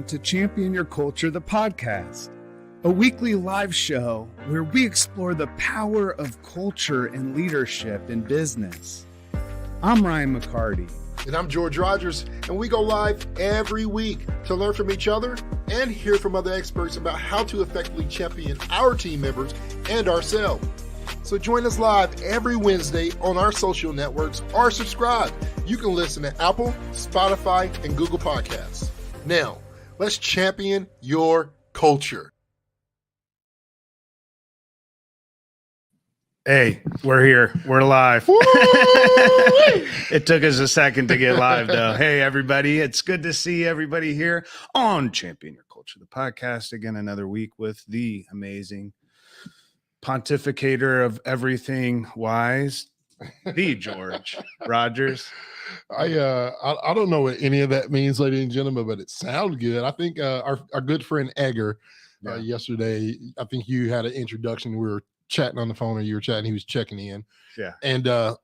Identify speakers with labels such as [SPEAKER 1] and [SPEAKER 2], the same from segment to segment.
[SPEAKER 1] To Champion Your Culture, the podcast, a weekly live show where we explore the power of culture and leadership in business. I'm Ryan McCarty.
[SPEAKER 2] And I'm George Rogers, and we go live every week to learn from each other and hear from other experts about how to effectively champion our team members and ourselves. So join us live every Wednesday on our social networks or subscribe. You can listen to Apple, Spotify, and Google Podcasts. Now, let's champion your culture.
[SPEAKER 1] Hey, we're here. We're live. It took us a second to get live, though. Hey, everybody. It's good to see everybody here on Champion Your Culture, the podcast. Again, another week with the amazing pontificator of everything wise, the George Rogers.
[SPEAKER 2] I don't know what any of that means, ladies and gentlemen, but it sounds good. I think our good friend Edgar yesterday, I think you had an introduction. We were chatting on the phone, or you were chatting. He was checking in. Yeah. And I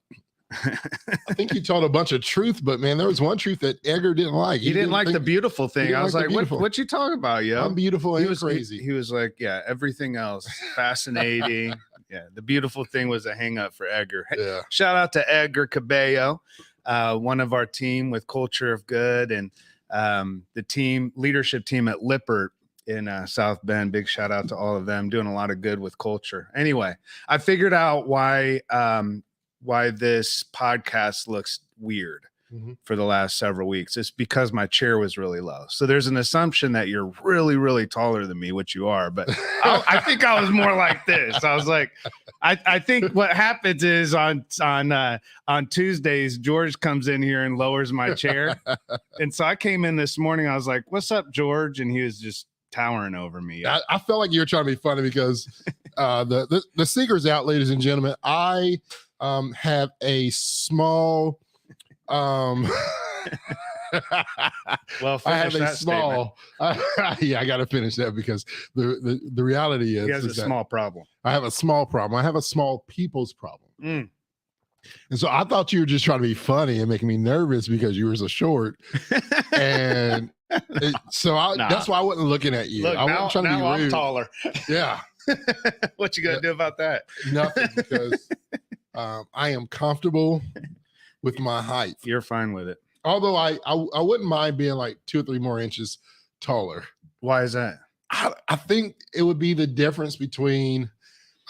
[SPEAKER 2] think you told a bunch of truth, but man, there was one truth that Edgar didn't like.
[SPEAKER 1] He didn't like the beautiful thing. I was like, what you talking about, yo?
[SPEAKER 2] I'm beautiful and crazy.
[SPEAKER 1] He was like, yeah, everything else fascinating. Yeah, the beautiful thing was a hang up for Edgar. Yeah. Shout out to Edgar Cabello, one of our team with Culture of Good, and the leadership team at Lippert in South Bend. Big shout out to all of them, doing a lot of good with culture. Anyway, I figured out why this podcast looks weird for the last several weeks. It's because my chair was really low. So there's an assumption that you're really, really taller than me, which you are. But I think I was more like this. I was like, I think what happens is on Tuesdays, George comes in here and lowers my chair. And so I came in this morning. I was like, "What's up, George?" And he was just towering over me.
[SPEAKER 2] I felt like you were trying to be funny because the secret's out, ladies and gentlemen. I have a small
[SPEAKER 1] well,
[SPEAKER 2] I have a small I gotta finish that because the reality is
[SPEAKER 1] he has a small problem.
[SPEAKER 2] I have a small problem. I have a small people's problem. And so I thought you were just trying to be funny and making me nervous because you were so short. And that's why I wasn't looking at you.
[SPEAKER 1] Look,
[SPEAKER 2] I wasn't trying to be rude.
[SPEAKER 1] I'm taller.
[SPEAKER 2] Yeah.
[SPEAKER 1] What you gonna do about that?
[SPEAKER 2] Nothing, because I am comfortable with my height.
[SPEAKER 1] You're fine with it.
[SPEAKER 2] Although I wouldn't mind being like 2 or 3 more inches taller.
[SPEAKER 1] Why is that?
[SPEAKER 2] I think it would be the difference between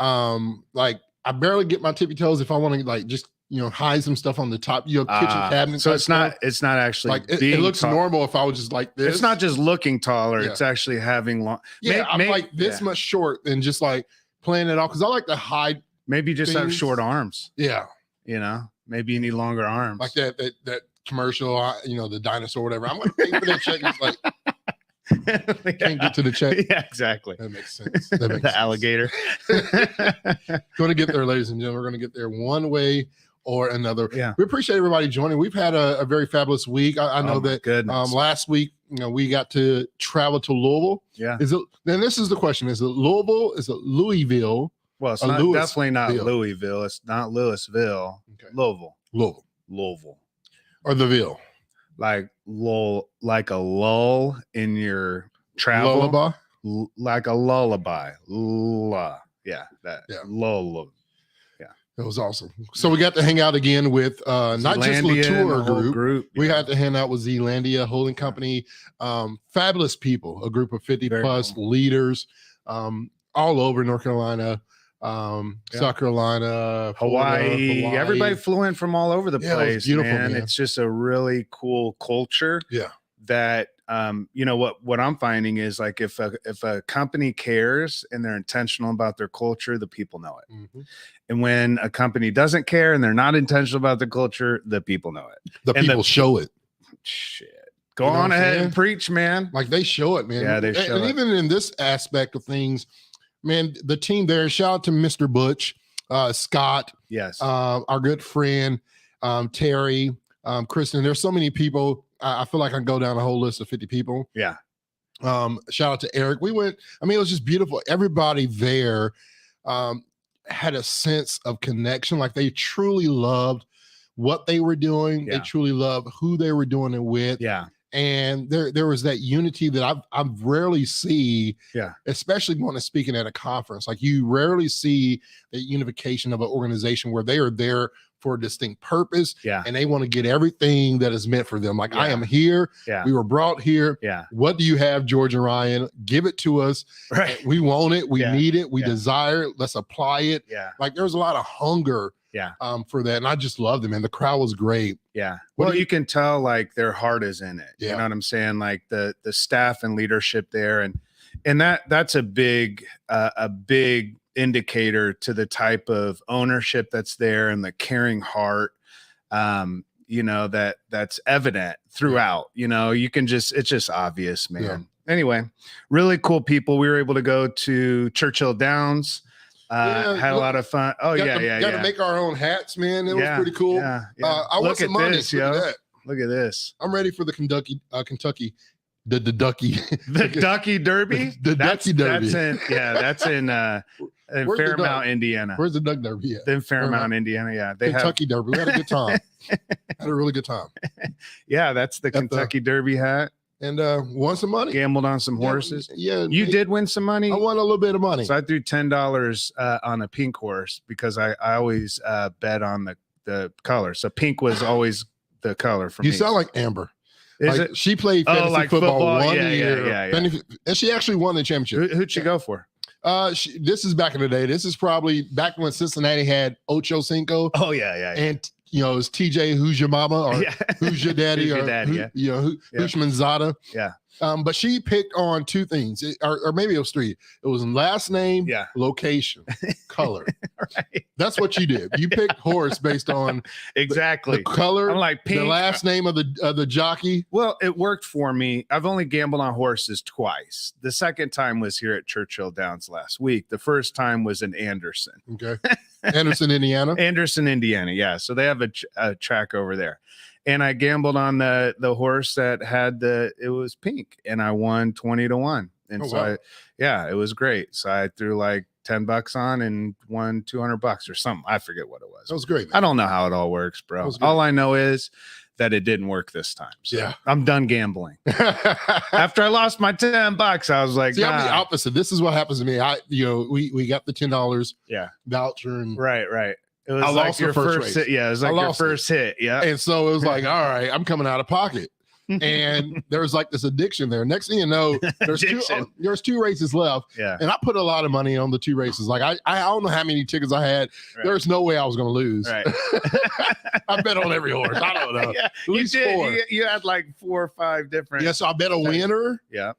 [SPEAKER 2] like I barely get my tippy toes if I want to like just hide some stuff on the top, kitchen cabinet.
[SPEAKER 1] So it's not actually
[SPEAKER 2] like it looks normal if I was just like this.
[SPEAKER 1] It's not just looking taller, it's actually having long.
[SPEAKER 2] I'm like this much short and just like playing it off because I like to hide.
[SPEAKER 1] Maybe just have short arms.
[SPEAKER 2] Yeah.
[SPEAKER 1] Maybe you need longer arms.
[SPEAKER 2] Like that commercial, the dinosaur, whatever. I'm going to pay for that check. It's like, can't get to the check.
[SPEAKER 1] Yeah, exactly.
[SPEAKER 2] That makes sense.
[SPEAKER 1] The alligator.
[SPEAKER 2] Going to get there, ladies and gentlemen. We're going to get there one way or another.
[SPEAKER 1] Yeah.
[SPEAKER 2] We appreciate everybody joining. We've had a very fabulous week. I know that last week, we got to travel to Louisville.
[SPEAKER 1] Yeah.
[SPEAKER 2] Then this is the question. Is it Louisville? Is it Louisville?
[SPEAKER 1] Well, it's definitely not Louisville. It's not Louisville. Okay. Louisville.
[SPEAKER 2] Or the Ville.
[SPEAKER 1] Like a lull in your travel.
[SPEAKER 2] Lullaby?
[SPEAKER 1] Like a lullaby. Lullaby.
[SPEAKER 2] It was awesome. So we got to hang out again with not just Latour group. We got to hang out with Zealandia Holding Company. Fabulous people, a group of 50 plus leaders all over North Carolina, South Carolina,
[SPEAKER 1] Hawaii. Everybody flew in from all over the place.
[SPEAKER 2] It was beautiful, man.
[SPEAKER 1] It's just a really cool culture.
[SPEAKER 2] Yeah.
[SPEAKER 1] That what I'm finding is like if a company cares and they're intentional about their culture, the people know it. And when a company doesn't care and they're not intentional about the culture, the people know it.
[SPEAKER 2] The people show it.
[SPEAKER 1] Shit. Go on ahead and preach, man.
[SPEAKER 2] Like they show it, man.
[SPEAKER 1] Yeah, they show it.
[SPEAKER 2] And even in this aspect of things, man, the team there, shout out to Mr. Butch, Scott,
[SPEAKER 1] yes,
[SPEAKER 2] our good friend, Terry, Kristen. There's so many people. I feel like I can go down a whole list of 50 people.
[SPEAKER 1] Yeah.
[SPEAKER 2] Shout out to Eric. We went, it was just beautiful. Everybody there had a sense of connection. Like they truly loved what they were doing.
[SPEAKER 1] Yeah.
[SPEAKER 2] They truly loved who they were doing it with.
[SPEAKER 1] Yeah.
[SPEAKER 2] And there was that unity that I've rarely see, especially when I'm speaking at a conference. Like, you rarely see that unification of an organization where they are there for a distinct purpose, and they want to get everything that is meant for them. Like, I am here. We were brought here. What do you have, George and Ryan? Give it to us. Right. We want it. We need it. We desire it. Let's apply it. Like, there was a lot of hunger for that. And I just loved them. And the crowd was great.
[SPEAKER 1] Well, you can tell, like, their heart is in it. You know what I'm saying? Like, the staff and leadership there. And that's a big indicator to the type of ownership that's there and the caring heart, you know, that's evident throughout. You know, you can just, it's just obvious, man. Anyway, really cool people. We were able to go to Churchill Downs. Had a lot of fun. Oh, got
[SPEAKER 2] to make our own hats, man. It was pretty cool. I want some money.
[SPEAKER 1] This, yo. Look at this.
[SPEAKER 2] I'm ready for the Kentucky, the Ducky,
[SPEAKER 1] the Ducky Derby.
[SPEAKER 2] Ducky Derby.
[SPEAKER 1] That's in Fairmount, Indiana.
[SPEAKER 2] Where's the Duck Derby?
[SPEAKER 1] In Fairmount, Indiana. Yeah,
[SPEAKER 2] they Kentucky Derby. We had a good time. Had a really good time.
[SPEAKER 1] That's the Kentucky Derby hat.
[SPEAKER 2] And won some money.
[SPEAKER 1] Gambled on some horses.
[SPEAKER 2] You
[SPEAKER 1] did win some money.
[SPEAKER 2] I won a little bit of money.
[SPEAKER 1] So I threw $10 on a pink horse because I always bet on the color. So pink was always the color for me.
[SPEAKER 2] You sound like Amber.
[SPEAKER 1] Is it?
[SPEAKER 2] She played fantasy football 1 year. And she actually won the championship.
[SPEAKER 1] Who'd she go for?
[SPEAKER 2] This is back in the day. This is probably back when Cincinnati had Ocho Cinco.
[SPEAKER 1] Oh, yeah.
[SPEAKER 2] And, you know, it's TJ, who's your mama, or who's your daddy,
[SPEAKER 1] who's your daddy,
[SPEAKER 2] who's Manzada. But she picked on 2 things, or maybe it was 3. It was last name, location, color.
[SPEAKER 1] Right.
[SPEAKER 2] That's what you did. You picked horse based on the color.
[SPEAKER 1] I'm like pink.
[SPEAKER 2] The last name of the jockey.
[SPEAKER 1] Well, it worked for me. I've only gambled on horses twice. The second time was here at Churchill Downs last week. The first time was in Anderson.
[SPEAKER 2] Okay. Anderson, Indiana.
[SPEAKER 1] Anderson, Indiana. Yeah. So they have a track over there. And I gambled on the horse that had it was pink, and I won 20-1. And it was great. So I threw like $10 on and won $200 or something. I forget what it was.
[SPEAKER 2] That was great, man.
[SPEAKER 1] I don't know how it all works, bro. All I know is that it didn't work this time. So I'm done gambling. After I lost my $10, I was like,
[SPEAKER 2] see, I'm the opposite. This is what happens to me. We got the $10 voucher, and
[SPEAKER 1] right. It was like your first hit. Yeah, it was like your first hit. Yeah.
[SPEAKER 2] And so it was like, all right, I'm coming out of pocket. And there was like this addiction there. Next thing you know, there's 2 races left. Yeah. And I put a lot of money on the 2 races. Like, I don't know how many tickets I had. Right. There's no way I was going to lose.
[SPEAKER 1] Right.
[SPEAKER 2] I bet on every horse. I don't know. At least 4.
[SPEAKER 1] You had like 4 or 5 different.
[SPEAKER 2] Yeah. So I bet a winner.
[SPEAKER 1] Yeah.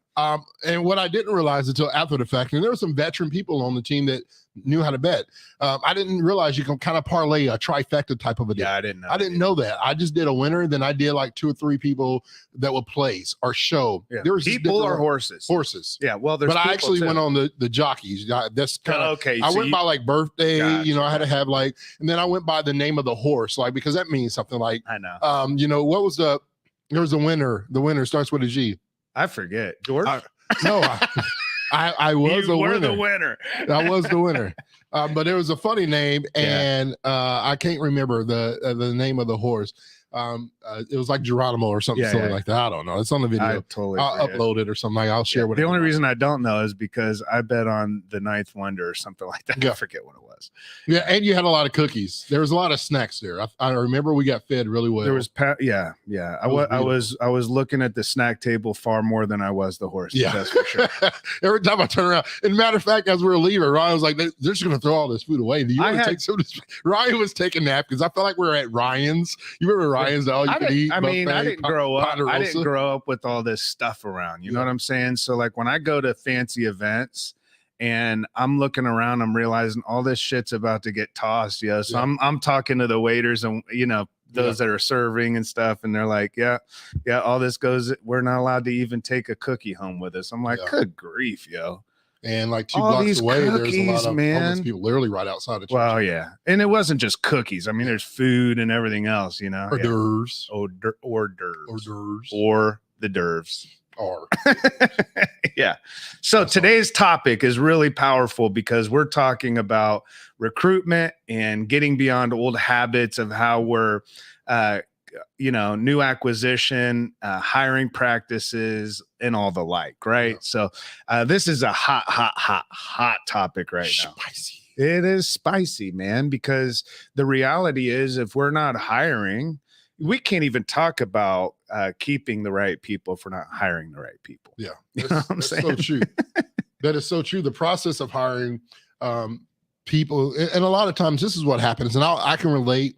[SPEAKER 2] And what I didn't realize until after the fact, and there were some veteran people on the team that knew how to bet. I didn't realize you can kind of parlay a trifecta type of a deal.
[SPEAKER 1] Yeah, I didn't know
[SPEAKER 2] that. I just did a winner. Then I did like 2 or 3 people that would place or show.
[SPEAKER 1] Yeah. There was people or horses.
[SPEAKER 2] Horses.
[SPEAKER 1] Yeah. Well,
[SPEAKER 2] but I actually went on the jockeys. That's kind of okay. I went by like birthday. Gotcha. You know, I had to have like, and then I went by the name of the horse, like, because that means something. Like,
[SPEAKER 1] I know.
[SPEAKER 2] You know, what was there was a winner. The winner starts with a G.
[SPEAKER 1] I forget. George.
[SPEAKER 2] No. I was
[SPEAKER 1] the
[SPEAKER 2] winner.
[SPEAKER 1] I
[SPEAKER 2] was the winner. But it was a funny name, and I can't remember the name of the horse. It was like Geronimo or something silly like that. I don't know. It's on the video. I'll upload it or something. I'll share with
[SPEAKER 1] the only reason I don't know is because I bet on the Ninth Wonder or something like that. I forget what it was.
[SPEAKER 2] Yeah, and you had a lot of cookies. There was a lot of snacks there. I remember we got fed really well.
[SPEAKER 1] There was I was looking at the snack table far more than I was the horse.
[SPEAKER 2] Yeah,
[SPEAKER 1] that's for sure.
[SPEAKER 2] Every time I turn around, and matter of fact, as we were leaving, Ryan was like, "They're just going to throw all this food away." Do you want to take some of this? Ryan was taking napkins. I felt like we were at Ryan's. You remember Ryan's? All you could eat.
[SPEAKER 1] I mean, I didn't grow up with all this stuff around. You know what I'm saying? So like when I go to fancy events and I'm looking around, I'm realizing all this shit's about to get tossed. So I'm talking to the waiters and those that are serving and stuff, and they're like, yeah, all this goes. We're not allowed to even take a cookie home with us. I'm like, good grief, yo.
[SPEAKER 2] And like 2 blocks away, there's a lot of homeless people literally right outside the church.
[SPEAKER 1] Well, yeah. And it wasn't just cookies. I mean, there's food and everything else,
[SPEAKER 2] Hors d'oeuvres.
[SPEAKER 1] Hors d'oeuvres.
[SPEAKER 2] Hors d'oeuvres.
[SPEAKER 1] Or the d'oeuvres. Yeah. So today's topic is really powerful because we're talking about recruitment and getting beyond old habits of how we're new acquisition, hiring practices, and all the like, right? So this is a hot topic right now.
[SPEAKER 2] Spicy.
[SPEAKER 1] It is spicy, man, because the reality is if we're not hiring, we can't even talk about keeping the right people if we're not hiring the right people.
[SPEAKER 2] Yeah,
[SPEAKER 1] that's
[SPEAKER 2] so true. That is so true. The process of hiring people, and a lot of times this is what happens, and I can relate,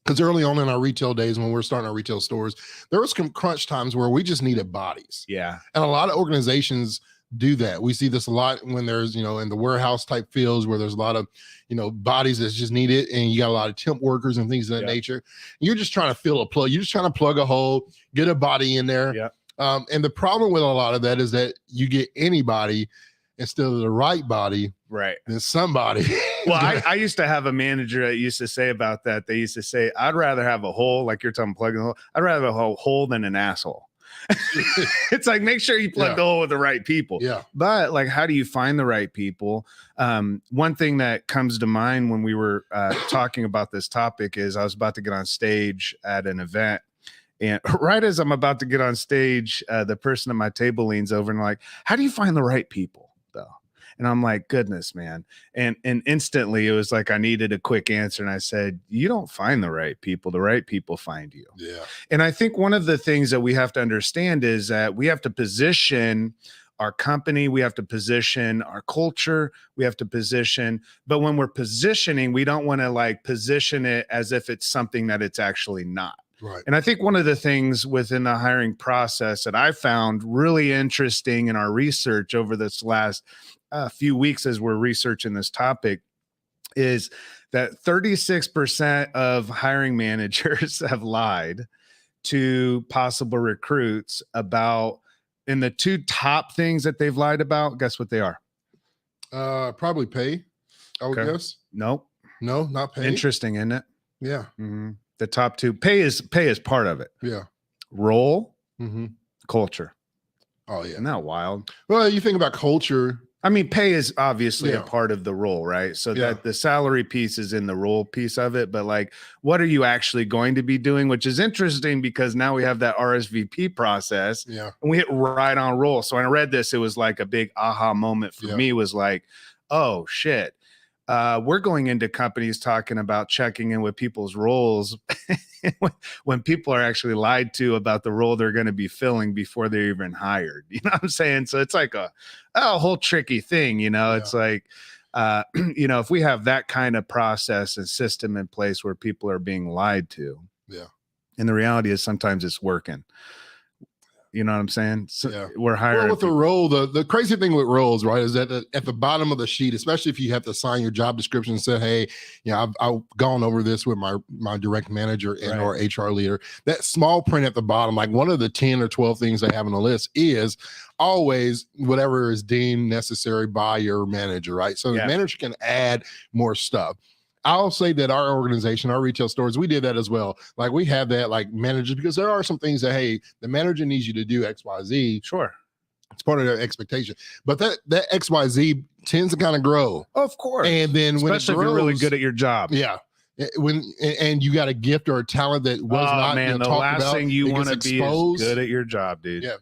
[SPEAKER 2] because early on in our retail days, when we're starting our retail stores, there was some crunch times where we just needed bodies.
[SPEAKER 1] Yeah.
[SPEAKER 2] And a lot of organizations do that. We see this a lot when there's, in the warehouse type fields where there's a lot of, bodies that's just needed, and you got a lot of temp workers and things of that nature. You're just trying to fill a plug. You're just trying to plug a hole, get a body in there.
[SPEAKER 1] Yeah.
[SPEAKER 2] And the problem with a lot of that is that you get anybody instead of the right body,
[SPEAKER 1] right?
[SPEAKER 2] Then somebody.
[SPEAKER 1] Well, I used to have a manager that used to say about that. They used to say, I'd rather have a hole, like you're talking plugging a hole. I'd rather have a hole than an asshole. It's like, make sure you plug the hole with the right people.
[SPEAKER 2] Yeah.
[SPEAKER 1] But like, how do you find the right people? One thing that comes to mind when we were talking about this topic is I was about to get on stage at an event. And right as I'm about to get on stage, the person at my table leans over and like, how do you find the right people though? And I'm like, goodness, man. And instantly it was like, I needed a quick answer. And I said, you don't find the right people find you.
[SPEAKER 2] Yeah.
[SPEAKER 1] And I think one of the things that we have to understand is that we have to position our company, we have to position our culture, we have to position, but when we're positioning, we don't want to like position it as if it's something that it's actually not.
[SPEAKER 2] Right.
[SPEAKER 1] And I think one of the things within the hiring process that I found really interesting in our research over this last few weeks as we're researching this topic is that 36% of hiring managers have lied to possible recruits about, in the two top things that they've lied about, guess what they are?
[SPEAKER 2] Probably pay, I would guess.
[SPEAKER 1] Nope.
[SPEAKER 2] No, not pay.
[SPEAKER 1] Interesting, isn't it?
[SPEAKER 2] Yeah.
[SPEAKER 1] Mm-hmm. The top two. Pay is part of it.
[SPEAKER 2] Yeah.
[SPEAKER 1] Role,
[SPEAKER 2] mm-hmm.
[SPEAKER 1] Culture.
[SPEAKER 2] Oh, yeah.
[SPEAKER 1] Isn't that wild?
[SPEAKER 2] Well, you think about culture.
[SPEAKER 1] I mean, pay is obviously a part of the role, right? So that the salary piece is in the role piece of it, but like, what are you actually going to be doing? Which is interesting because now we have that RSVP process and we hit right on roll. So when I read this, it was like a big aha moment for me, was like, oh shit. We're going into companies talking about checking in with people's roles when people are actually lied to about the role they're going to be filling before they're even hired. You know what I'm saying? So it's like a whole tricky thing, it's like, if we have that kind of process and system in place where people are being lied to, and the reality is sometimes it's working. You know what I'm saying? So we're hiring.
[SPEAKER 2] Well, with the role, the crazy thing with roles, right, is that at the bottom of the sheet, especially if you have to sign your job description and say, hey, I've gone over this with my direct manager and or HR leader, that small print at the bottom, like one of the 10 or 12 things they have on the list is always whatever is deemed necessary by your manager, right? So the manager can add more stuff. I'll say that our organization, our retail stores, we did that as well. Like we have that like managers, because there are some things that, hey, the manager needs you to do X, Y, Z.
[SPEAKER 1] Sure.
[SPEAKER 2] It's part of their expectation. But that X, Y, Z tends to kind of grow.
[SPEAKER 1] Of course.
[SPEAKER 2] And then when
[SPEAKER 1] especially
[SPEAKER 2] it grows,
[SPEAKER 1] if you're really good at your job.
[SPEAKER 2] Yeah. And you got a gift or a talent that was not
[SPEAKER 1] man, the
[SPEAKER 2] talked
[SPEAKER 1] last
[SPEAKER 2] about,
[SPEAKER 1] thing you want to be is good at your job, dude.
[SPEAKER 2] Yeah.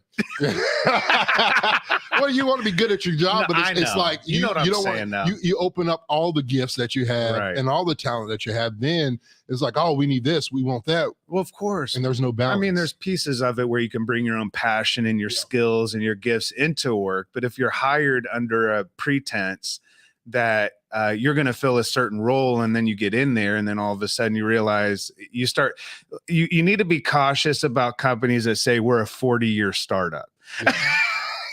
[SPEAKER 2] Well, you want to be good at your job, but it's like you know what I'm saying now. You open up all the gifts that you have and all the talent that you have. Then it's like, oh, we need this, we want that.
[SPEAKER 1] Well, of course.
[SPEAKER 2] And there's no balance.
[SPEAKER 1] I mean, there's pieces of it where you can bring your own passion and your skills and your gifts into work. But if you're hired under a pretense that you're going to fill a certain role, and then you get in there and then all of a sudden you realize you need to be cautious about companies that say we're a 40-year startup.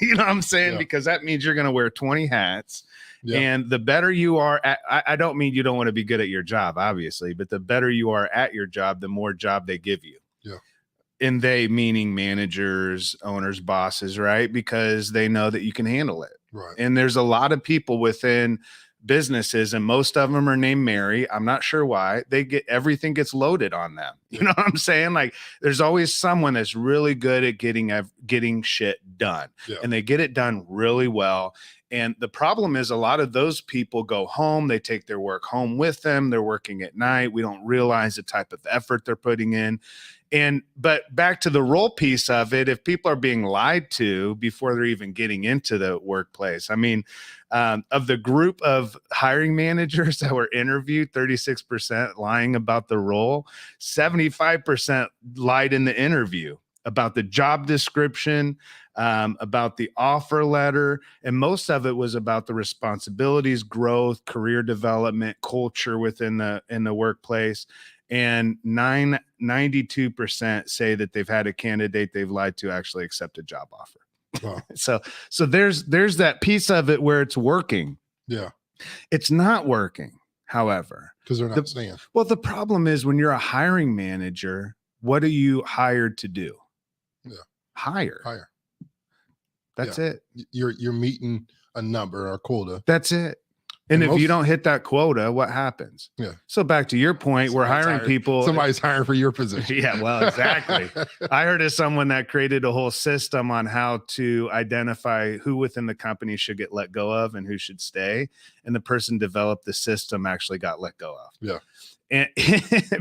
[SPEAKER 1] You know what I'm saying? Because that means you're going to wear 20 hats. And the better you are at, I don't mean you don't want to be good at your job, obviously, but the better you are at your job, the more job they give you. And they meaning managers, owners, bosses, right? Because they know that you can handle it.
[SPEAKER 2] Right.
[SPEAKER 1] And there's a lot of people within businesses, and most of them are named Mary. I'm not sure why. Everything gets loaded on them. You know what I'm saying? Like there's always someone that's really good at getting shit done, and they get it done really well. And the problem is a lot of those people go home, they take their work home with them, they're working at night. We don't realize the type of effort they're putting in. But back to the role piece of it, if people are being lied to before they're even getting into the workplace, I mean, of the group of hiring managers that were interviewed, 36% lying about the role, 75% lied in the interview about the job description, about the offer letter, and most of it was about the responsibilities, growth, career development, culture within the workplace. And 92% say that they've had a candidate they've lied to actually accept a job offer.
[SPEAKER 2] Wow.
[SPEAKER 1] So there's that piece of it where it's working.
[SPEAKER 2] Yeah.
[SPEAKER 1] It's not working, however.
[SPEAKER 2] Because they're not staying.
[SPEAKER 1] Well, the problem is when you're a hiring manager, what are you hired to do?
[SPEAKER 2] Yeah.
[SPEAKER 1] Hire. That's it.
[SPEAKER 2] You're meeting a number or a quota.
[SPEAKER 1] That's it. And if you don't hit that quota, what happens?
[SPEAKER 2] Yeah.
[SPEAKER 1] So back to your point, we're hiring people.
[SPEAKER 2] Somebody's hiring for your position.
[SPEAKER 1] Yeah, well, exactly. I heard of someone that created a whole system on how to identify who within the company should get let go of and who should stay. And the person developed the system actually got let go of.
[SPEAKER 2] Yeah.
[SPEAKER 1] And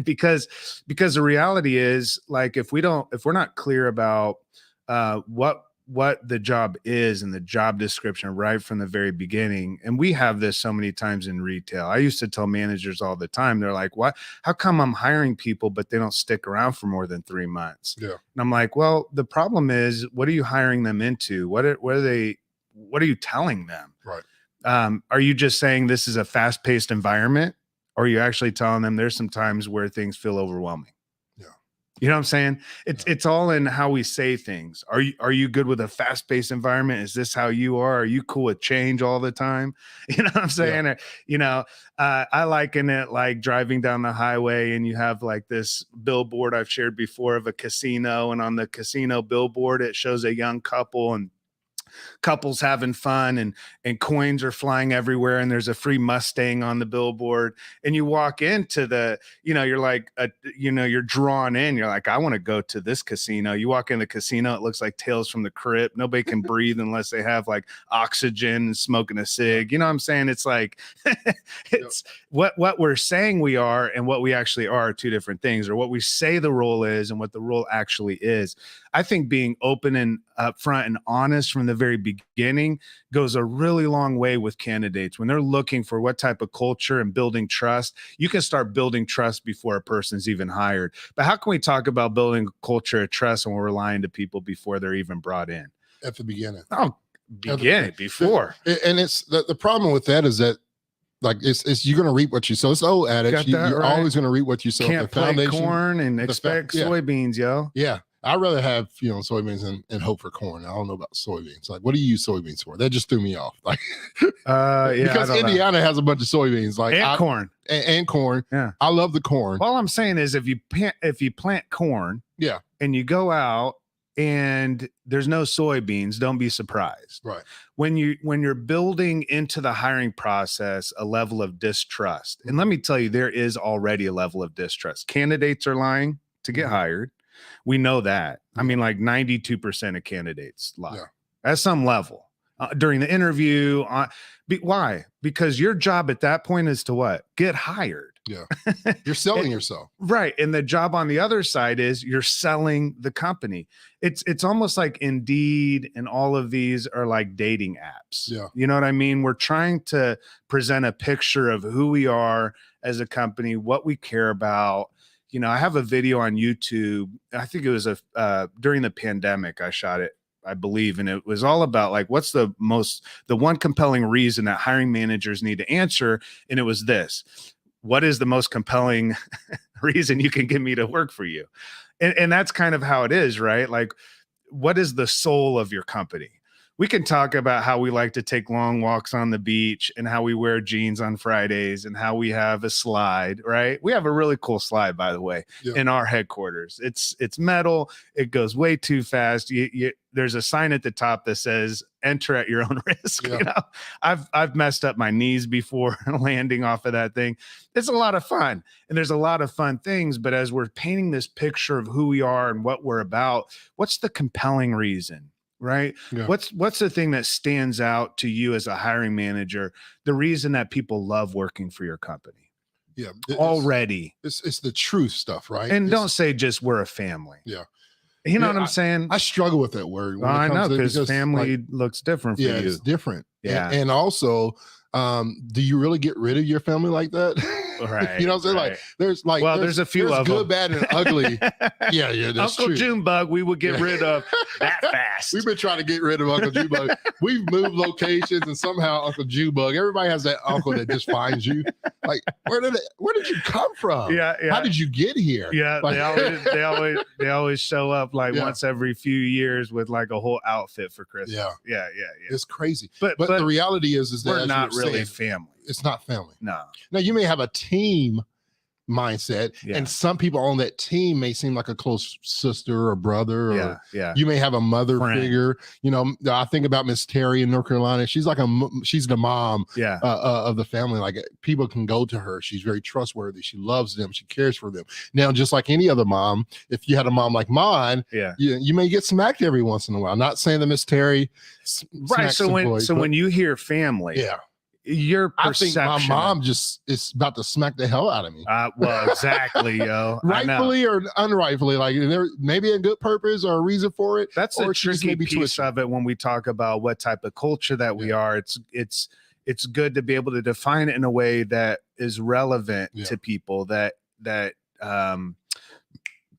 [SPEAKER 1] because the reality is, like, if we're not clear about what the job is and the job description right from the very beginning. And we have this so many times in retail. I used to tell managers all the time, they're like, what, how come I'm hiring people, but they don't stick around for more than 3 months?
[SPEAKER 2] Yeah.
[SPEAKER 1] And I'm like, well, the problem is, what are you hiring them into? What are you telling them?
[SPEAKER 2] Right.
[SPEAKER 1] Are you just saying this is a fast-paced environment? Or are you actually telling them there's some times where things feel overwhelming? You know what I'm saying? It's all in how we say things. Are you good with a fast-paced environment? Is this how you are? Are you cool with change all the time? You know what I'm saying? Yeah. You know, I liken it like driving down the highway and you have like this billboard I've shared before of a casino, and on the casino billboard it shows a young couple and couples having fun and coins are flying everywhere, and there's a free Mustang on the billboard, and you walk into you're like, you're drawn in. You're like, I want to go to this casino. You walk in the casino, it looks like Tales from the Crypt. Nobody can breathe unless they have like oxygen and smoking a cig. You know what I'm saying? It's like, it's what we're saying we are and what we actually are two different things, or what we say the role is and what the role actually is. I think being open and upfront and honest from the very beginning goes a really long way with candidates. When they're looking for what type of culture and building trust, you can start building trust before a person's even hired. But how can we talk about building a culture of trust when we're lying to people before they're even brought in?
[SPEAKER 2] At the beginning.
[SPEAKER 1] Oh, before.
[SPEAKER 2] And it's the problem with that is that, like, it's you're going to reap what you sow. It's the old adage. You're always going to reap what you sow.
[SPEAKER 1] Can't play corn and expect soybeans, yo.
[SPEAKER 2] Yeah. I'd rather have, soybeans and hope for corn. I don't know about soybeans. Like, what do you use soybeans for? That just threw me off. Like, because Indiana has a bunch of soybeans, like
[SPEAKER 1] corn
[SPEAKER 2] and corn.
[SPEAKER 1] Yeah,
[SPEAKER 2] I love the corn.
[SPEAKER 1] All I'm saying is, if you plant corn, and you go out and there's no soybeans, don't be surprised.
[SPEAKER 2] Right.
[SPEAKER 1] When you're building into the hiring process a level of distrust, and let me tell you, there is already a level of distrust. Candidates are lying to get hired. We know that. I mean, like 92% of candidates lie at some level during the interview. Why? Because your job at that point is to what? Get hired.
[SPEAKER 2] Yeah. You're selling yourself.
[SPEAKER 1] Right. And the job on the other side is you're selling the company. It's almost like Indeed and all of these are like dating apps.
[SPEAKER 2] Yeah.
[SPEAKER 1] You know what I mean? We're trying to present a picture of who we are as a company, what we care about. I have a video on YouTube. I think it was during the pandemic I shot it, I believe. And it was all about like, what's the one compelling reason that hiring managers need to answer? And it was this: what is the most compelling reason you can get me to work for you? And that's kind of how it is, right? Like, what is the soul of your company? We can talk about how we like to take long walks on the beach and how we wear jeans on Fridays and how we have a slide, right? We have a really cool slide, by the way, in our headquarters. It's metal. It goes way too fast. There's a sign at the top that says "Enter at your own risk."
[SPEAKER 2] Yeah.
[SPEAKER 1] I've messed up my knees before landing off of that thing. It's a lot of fun, and there's a lot of fun things. But as we're painting this picture of who we are and what we're about, what's the compelling reason? right?
[SPEAKER 2] Yeah.
[SPEAKER 1] What's the thing that stands out to you as a hiring manager? The reason that people love working for your company
[SPEAKER 2] Yeah.
[SPEAKER 1] already.
[SPEAKER 2] It's the truth stuff, right?
[SPEAKER 1] And don't say just we're a family.
[SPEAKER 2] Yeah.
[SPEAKER 1] You know what I'm saying?
[SPEAKER 2] I struggle with that word.
[SPEAKER 1] I know, because family looks different for you.
[SPEAKER 2] It's different.
[SPEAKER 1] Yeah.
[SPEAKER 2] And also, do you really get rid of your family like that?
[SPEAKER 1] Right.
[SPEAKER 2] You know what I'm saying?
[SPEAKER 1] Right. There's a few of
[SPEAKER 2] good,
[SPEAKER 1] them.
[SPEAKER 2] bad, and ugly. Yeah, that's
[SPEAKER 1] Uncle
[SPEAKER 2] true.
[SPEAKER 1] Junebug, we would get rid of that fast.
[SPEAKER 2] We've been trying to get rid of Uncle Junebug. We've moved locations, and somehow Uncle Junebug. Everybody has that uncle that just finds you. Like, where did you come from?
[SPEAKER 1] Yeah.
[SPEAKER 2] How did you get here?
[SPEAKER 1] Yeah,
[SPEAKER 2] like,
[SPEAKER 1] they always show up like once every few years with like a whole outfit for Christmas.
[SPEAKER 2] Yeah.
[SPEAKER 1] Yeah.
[SPEAKER 2] It's crazy.
[SPEAKER 1] But
[SPEAKER 2] the reality is that
[SPEAKER 1] we're not really family.
[SPEAKER 2] It's not family.
[SPEAKER 1] No.
[SPEAKER 2] Now you may have a team mindset, and some people on that team may seem like a close sister or brother, or you may have a mother figure. You know, I think about Miss Terry in North Carolina. She's like she's the mom of the family. Like, people can go to her. She's very trustworthy. She loves them. She cares for them. Now, just like any other mom, if you had a mom like mine, you may get smacked every once in a while. Not saying that Miss Terry
[SPEAKER 1] right. So when you hear family, your perception.
[SPEAKER 2] I think my mom just is about to smack the hell out of me.
[SPEAKER 1] Well, exactly, yo.
[SPEAKER 2] Rightfully or unrightfully, like there may be a good purpose or a reason for it.
[SPEAKER 1] That's the tricky piece of it when we talk about what type of culture that we are. It's good to be able to define it in a way that is relevant to people, that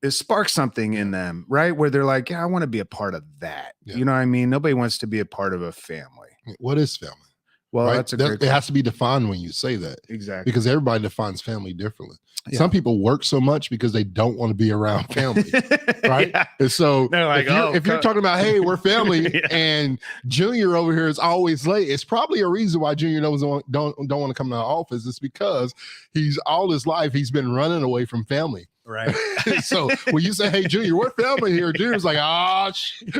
[SPEAKER 1] it sparks something in them, right? Where they're like, I want to be a part of that. You know what I mean? Nobody wants to be a part of a family.
[SPEAKER 2] What is family?
[SPEAKER 1] Well,
[SPEAKER 2] right? It has to be defined when you say that.
[SPEAKER 1] Exactly.
[SPEAKER 2] Because everybody defines family differently. Yeah. Some people work so much because they don't want to be around family. Right. And so they're like, if you're talking about, hey, we're family and Junior over here is always late, it's probably a reason why Junior don't want to come to the office. It's because all his life he's been running away from family.
[SPEAKER 1] Right.
[SPEAKER 2] So when you say, hey, Junior, we're family here, Junior's like, I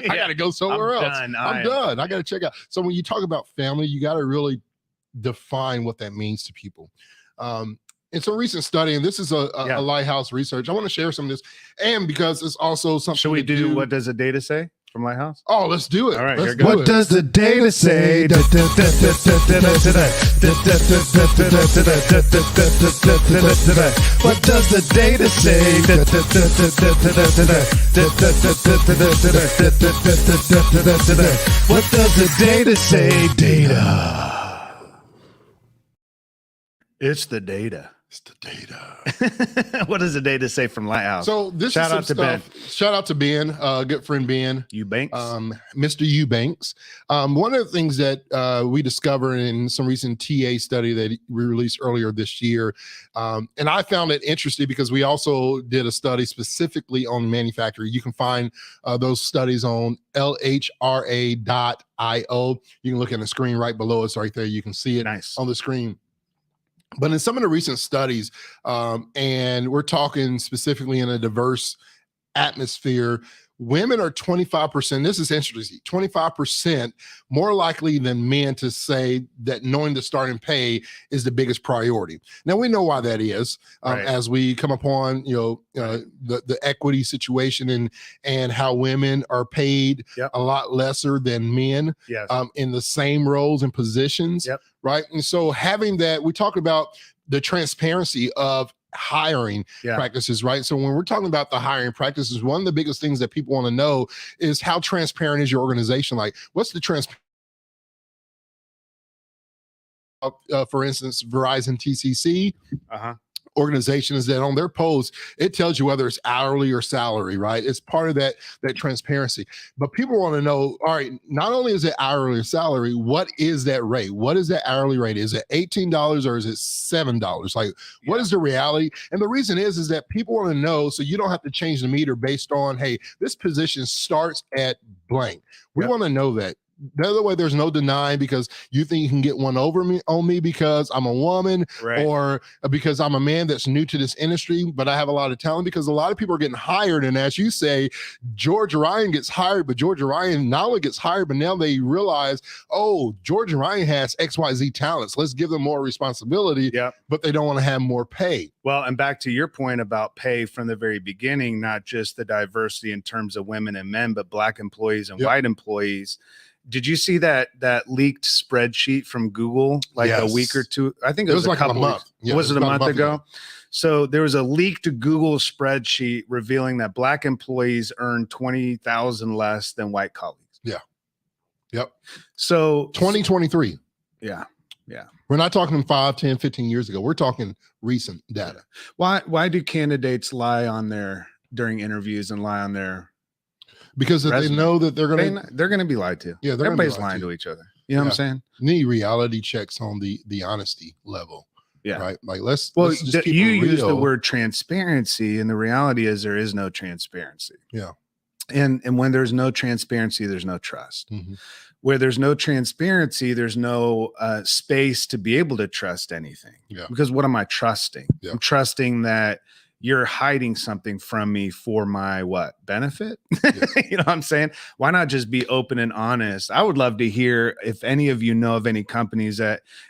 [SPEAKER 2] got to go somewhere else. I'm done. I got to check out. So when you talk about family, you got to really define what that means to people. In some recent study, and this is a Lighthouse research, I want to share some of this, and because it's also something.
[SPEAKER 1] Should we do what does the data say from Lighthouse?
[SPEAKER 2] Oh, let's do it.
[SPEAKER 1] All right.
[SPEAKER 3] What does the data say? What does the data say? What does the data say? Data.
[SPEAKER 1] It's the data.
[SPEAKER 2] It's the data.
[SPEAKER 1] What does the data say from Lighthouse?
[SPEAKER 2] So this is some stuff. Shout out to Ben, good friend Ben.
[SPEAKER 1] Eubanks.
[SPEAKER 2] Mr. Eubanks. One of the things that we discovered in some recent TA study that we released earlier this year, and I found it interesting because we also did a study specifically on manufacturing. You can find those studies on lhra.io. You can look at the screen right below us right there. You can see it on the screen. But in some of the recent studies, and we're talking specifically in a diverse atmosphere, women are 25%, this is interesting, 25% more likely than men to say that knowing the starting pay is the biggest priority. Now, we know why that is, as we come upon, the equity situation and how women are paid a lot lesser than men in the same roles and positions, right? And so having that, we talk about the transparency of hiring practices, right? So when we're talking about the hiring practices, one of the biggest things that people want to know is how transparent is your organization? Like, what's the transparency? For instance, Verizon TCC organization is that on their post, it tells you whether it's hourly or salary, right? It's part of that transparency. But people want to know, all right, not only is it hourly or salary, what is that rate? What is that hourly rate? Is it $18 or is it $7? Like, what is the reality? And the reason is that people want to know, so you don't have to change the meter based on, hey, this position starts at blank. We want to know that. the other way, there's no denying because you think you can get one over me on me because I'm a woman,
[SPEAKER 1] Right.
[SPEAKER 2] or because I'm a man that's new to this industry, but I have a lot of talent, because a lot of people are getting hired. And as you say, George Ryan gets hired, but George Ryan not only gets hired, but now they realize, oh, George Ryan has XYZ talents. Let's give them more responsibility,
[SPEAKER 1] Yep.
[SPEAKER 2] but they don't want to have more pay.
[SPEAKER 1] Well, and back to your point about pay from the very beginning, not just the diversity in terms of women and men, but Black employees and
[SPEAKER 2] Yep.
[SPEAKER 1] white employees. Did you see that leaked spreadsheet from Google like a week or two? I think it was
[SPEAKER 2] like
[SPEAKER 1] a couple
[SPEAKER 2] a month.
[SPEAKER 1] weeks.
[SPEAKER 2] Yeah,
[SPEAKER 1] Was it a
[SPEAKER 2] about
[SPEAKER 1] month ago? So there was a leaked Google spreadsheet revealing that Black employees earn $20,000 less than white colleagues.
[SPEAKER 2] Yeah. Yep.
[SPEAKER 1] So
[SPEAKER 2] 2023.
[SPEAKER 1] Yeah.
[SPEAKER 2] We're not talking 5, 10, 15 years ago. We're talking recent data.
[SPEAKER 1] Why do candidates lie on their during interviews and lie on their
[SPEAKER 2] Because they know that they're going
[SPEAKER 1] to be lied to.
[SPEAKER 2] Yeah,
[SPEAKER 1] everybody's lying to each other. You know what I'm saying?
[SPEAKER 2] Need reality checks on the honesty level.
[SPEAKER 1] Yeah.
[SPEAKER 2] Right. Like let's just keep
[SPEAKER 1] you
[SPEAKER 2] it real.
[SPEAKER 1] use the word transparency, and the reality is there is no transparency.
[SPEAKER 2] Yeah.
[SPEAKER 1] And when there's no transparency, there's no trust.
[SPEAKER 2] Mm-hmm.
[SPEAKER 1] Where there's no transparency, there's no space to be able to trust anything.
[SPEAKER 2] Yeah.
[SPEAKER 1] Because what am I trusting?
[SPEAKER 2] Yeah.
[SPEAKER 1] I'm trusting that you're hiding something from me for my benefit?
[SPEAKER 2] Yeah.
[SPEAKER 1] You know what I'm saying? Why not just be open and honest? I would love to hear if any of you know of any companies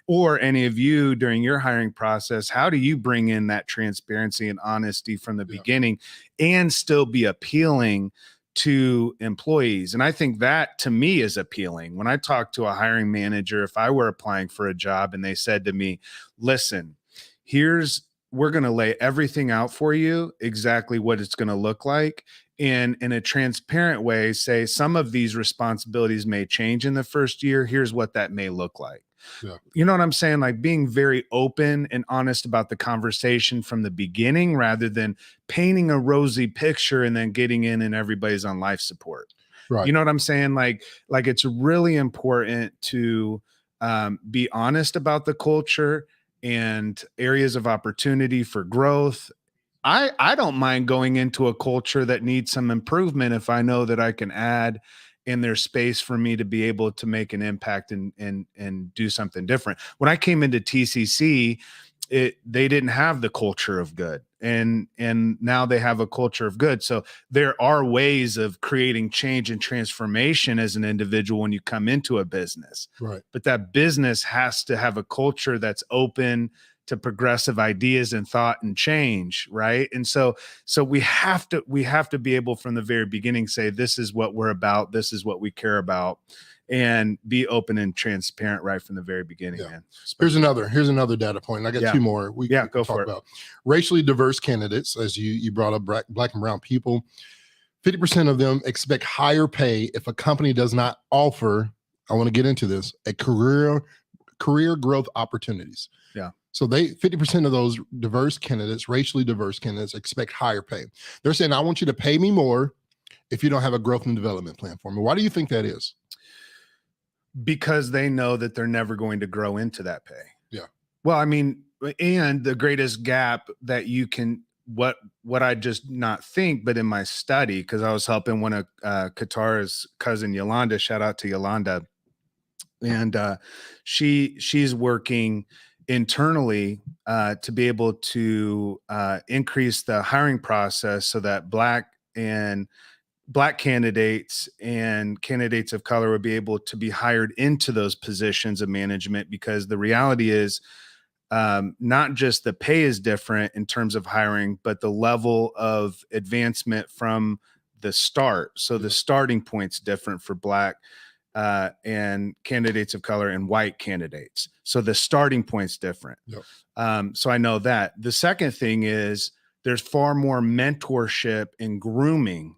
[SPEAKER 1] or any of you during your hiring process, how do you bring in that transparency and honesty from the beginning and still be appealing to employees? And I think that to me is appealing. When I talk to a hiring manager, if I were applying for a job and they said to me, listen, we're going to lay everything out for you, exactly what it's going to look like. And in a transparent way, say some of these responsibilities may change in the first year. Here's what that may look like.
[SPEAKER 2] Yeah.
[SPEAKER 1] You know what I'm saying? Like being very open and honest about the conversation from the beginning, rather than painting a rosy picture and then getting in and everybody's on life support.
[SPEAKER 2] Right.
[SPEAKER 1] You know what I'm saying? Like it's really important to be honest about the culture and areas of opportunity for growth. I don't mind going into a culture that needs some improvement if I know that I can add in there's space for me to be able to make an impact and do something different. When I came into TCC, they didn't have the culture of good, and now they have a culture of good. So there are ways of creating change and transformation as an individual when you come into a business.
[SPEAKER 2] Right.
[SPEAKER 1] But that business has to have a culture that's open to progressive ideas and thought and change, right? And so we have to be able from the very beginning say, this is what we're about, this is what we care about, and be open and transparent right from the very beginning.
[SPEAKER 2] Yeah.
[SPEAKER 1] Man.
[SPEAKER 2] Here's another data point. I got two more. We
[SPEAKER 1] go
[SPEAKER 2] talk
[SPEAKER 1] for it.
[SPEAKER 2] About racially diverse candidates, as you brought up, black and brown people. 50% of them expect higher pay if a company does not offer, I want to get into this, a career growth opportunities.
[SPEAKER 1] Yeah.
[SPEAKER 2] So 50% of those racially diverse candidates expect higher pay. They're saying, I want you to pay me more if you don't have a growth and development plan for me. Why do you think that is?
[SPEAKER 1] Because they know that they're never going to grow into that pay.
[SPEAKER 2] Yeah.
[SPEAKER 1] Well, I mean, and the greatest gap that you can, what I just not think, but in my study, because I was helping one of Qatar's cousin, Yolanda, shout out to Yolanda. And she's working internally to be able to increase the hiring process so that Black candidates and candidates of color would be able to be hired into those positions of management, because the reality is not just the pay is different in terms of hiring, but the level of advancement from the start. So the starting point's different for Black and candidates of color and white candidates. So the starting point's different.
[SPEAKER 2] Yep.
[SPEAKER 1] So I know that. The second thing is there's far more mentorship and grooming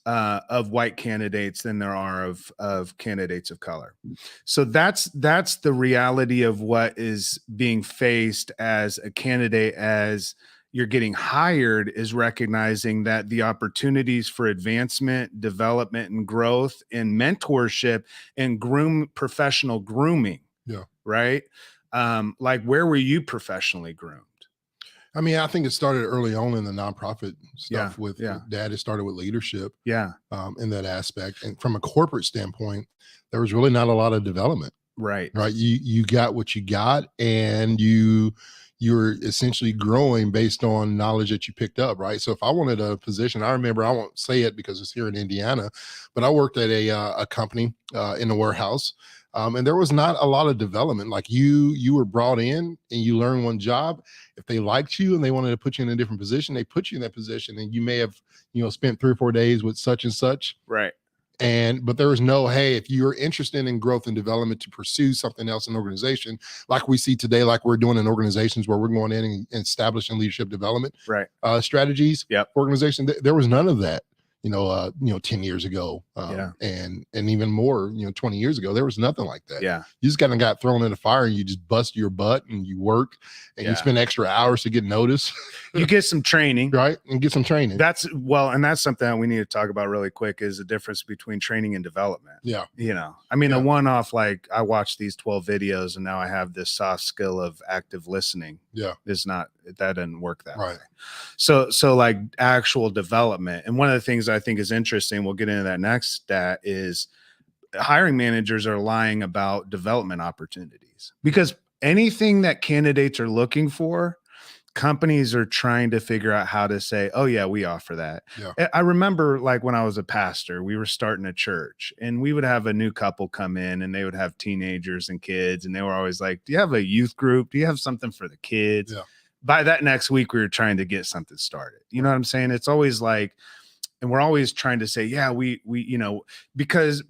[SPEAKER 1] of white candidates than there are of candidates of color. So that's the reality of what is being faced as a candidate as you're getting hired, is recognizing that the opportunities for advancement, development, and growth and mentorship and professional grooming.
[SPEAKER 2] Yeah.
[SPEAKER 1] Right. Like, where were you professionally groomed?
[SPEAKER 2] I mean, I think it started early on in the nonprofit stuff with Dad. It started with leadership.
[SPEAKER 1] Yeah.
[SPEAKER 2] In that aspect. And from a corporate standpoint, there was really not a lot of development.
[SPEAKER 1] Right.
[SPEAKER 2] You got what you got, and you're essentially growing based on knowledge that you picked up, right? So if I wanted a position, I remember, I won't say it because it's here in Indiana, but I worked at a company in the warehouse, and there was not a lot of development. Like you were brought in and you learned one job. If they liked you and they wanted to put you in a different position, they put you in that position, and you may have, spent 3 or 4 days with such and such.
[SPEAKER 1] Right.
[SPEAKER 2] But there was no, hey, if you're interested in growth and development to pursue something else in organization, like we see today, like we're doing in organizations where we're going in and establishing leadership development strategies, organization, there was none of that, 10 years ago. And even more, 20 years ago, there was nothing like that.
[SPEAKER 1] Yeah.
[SPEAKER 2] You just kind of got thrown in the fire, and you just bust your butt, and you work, and you spend extra hours to get noticed.
[SPEAKER 1] You get some training,
[SPEAKER 2] right? And get some training.
[SPEAKER 1] That's something that we need to talk about really quick, is the difference between training and development.
[SPEAKER 2] Yeah.
[SPEAKER 1] The one-off, like, I watched these 12 videos and now I have this soft skill of active listening.
[SPEAKER 2] Yeah.
[SPEAKER 1] That didn't work that way.
[SPEAKER 2] Right.
[SPEAKER 1] So like actual development. And one of the things I think is interesting, we'll get into that next, stat, is hiring managers are lying about development opportunities, because anything that candidates are looking for, companies are trying to figure out how to say, oh yeah, we offer that.
[SPEAKER 2] Yeah.
[SPEAKER 1] I remember, like, when I was a pastor, we were starting a church, and we would have a new couple come in, and they would have teenagers and kids, and they were always like, do you have a youth group? Do you have something for the kids?
[SPEAKER 2] Yeah.
[SPEAKER 1] By that next week, we were trying to get something started. You know what I'm saying? It's always like, and we're always trying to say, yeah, we because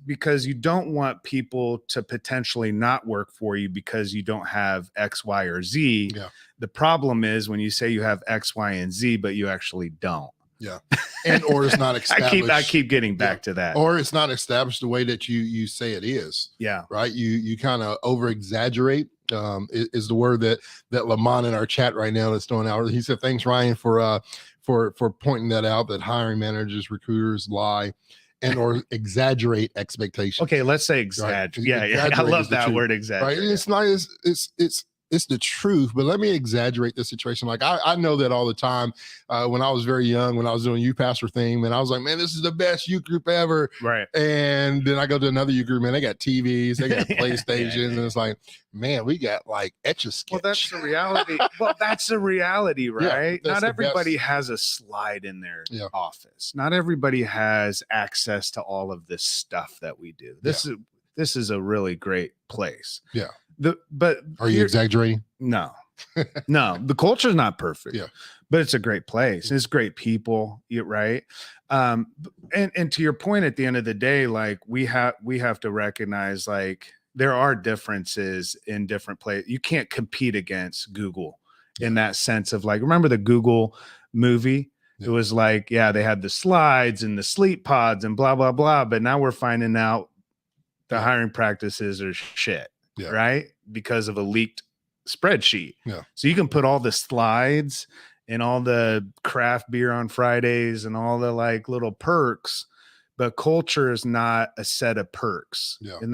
[SPEAKER 1] you don't want people to potentially not work for you because you don't have X, Y, or Z.
[SPEAKER 2] Yeah.
[SPEAKER 1] The problem is when you say you have X, Y, and Z, but you actually don't.
[SPEAKER 2] Yeah. Or it's not established.
[SPEAKER 1] I keep getting back to that.
[SPEAKER 2] Or it's not established the way that you say it is.
[SPEAKER 1] Yeah.
[SPEAKER 2] Right. You kind of over exaggerate. Is the word that Lamont in our chat right now that's throwing out. He said, thanks, Ryan, for pointing that out, that hiring managers, recruiters lie and or exaggerate expectations.
[SPEAKER 1] Okay, let's say exaggerate.
[SPEAKER 2] Right?
[SPEAKER 1] Yeah. I love that word, exaggerate.
[SPEAKER 2] Right? It's not, it's the truth, but let me exaggerate the situation. Like I know that all the time. When I was very young, when I was doing youth pastor thing, man, I was like, man, this is the best youth group ever.
[SPEAKER 1] Right.
[SPEAKER 2] And then I go to another youth group, man, they got TVs, they got PlayStations, and it's like, man, we got like Etch-a-Sketch.
[SPEAKER 1] Well, that's the reality. Right?
[SPEAKER 2] Yeah,
[SPEAKER 1] not everybody has a slide in their office. Not everybody has access to all of this stuff that we do. This is a really great place.
[SPEAKER 2] Yeah.
[SPEAKER 1] But
[SPEAKER 2] are you exaggerating?
[SPEAKER 1] No, the culture is not perfect.
[SPEAKER 2] Yeah,
[SPEAKER 1] but it's a great place. It's great people. Right. And to your point, at the end of the day, like we have to recognize, like, there are differences in different places. You can't compete against Google in that sense of, like, remember the Google movie? Yeah. It was like, they had the slides and the sleep pods and blah, blah, blah. But now we're finding out the hiring practices are shit.
[SPEAKER 2] Yeah.
[SPEAKER 1] Right? Because of a leaked spreadsheet.
[SPEAKER 2] Yeah.
[SPEAKER 1] So you can put all the slides and all the craft beer on Fridays and all the like little perks, but culture is not a set of perks.
[SPEAKER 2] Yeah.
[SPEAKER 1] And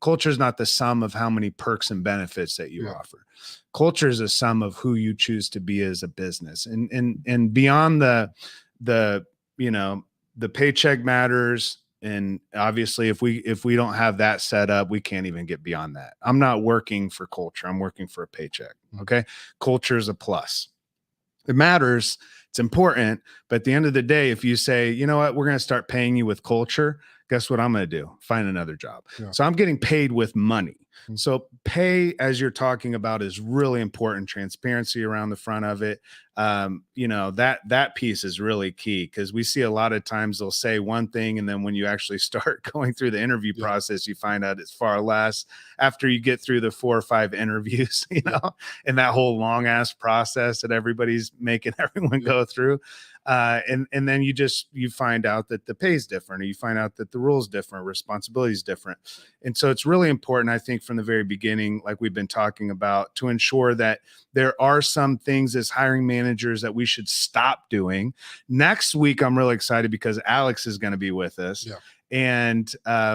[SPEAKER 1] culture is not the sum of how many perks and benefits that you offer. Culture is a sum of who you choose to be as a business. And beyond the paycheck matters. And obviously, if we don't have that set up, we can't even get beyond that. I'm not working for culture. I'm working for a paycheck. Okay. Culture is a plus. It matters. It's important. But at the end of the day, if you say, you know what, we're going to start paying you with culture, guess what I'm going to do? Find another job. Yeah. So I'm getting paid with money. Mm-hmm. So pay, as you're talking about, is really important. Transparency around the front of it. That piece is really key, because we see a lot of times they'll say one thing, and then when you actually start going through the interview process, you find out it's far less after you get through the 4 or 5 interviews, and that whole long ass process that everybody's making everyone go through. And then you find out that the pay is different, or you find out that the rules different, responsibility is different. And so it's really important, I think, from the very beginning, like we've been talking about, to ensure that there are some things as hiring managers that we should stop doing. Next week, I'm really excited because Alex is going to be with us. Yeah. And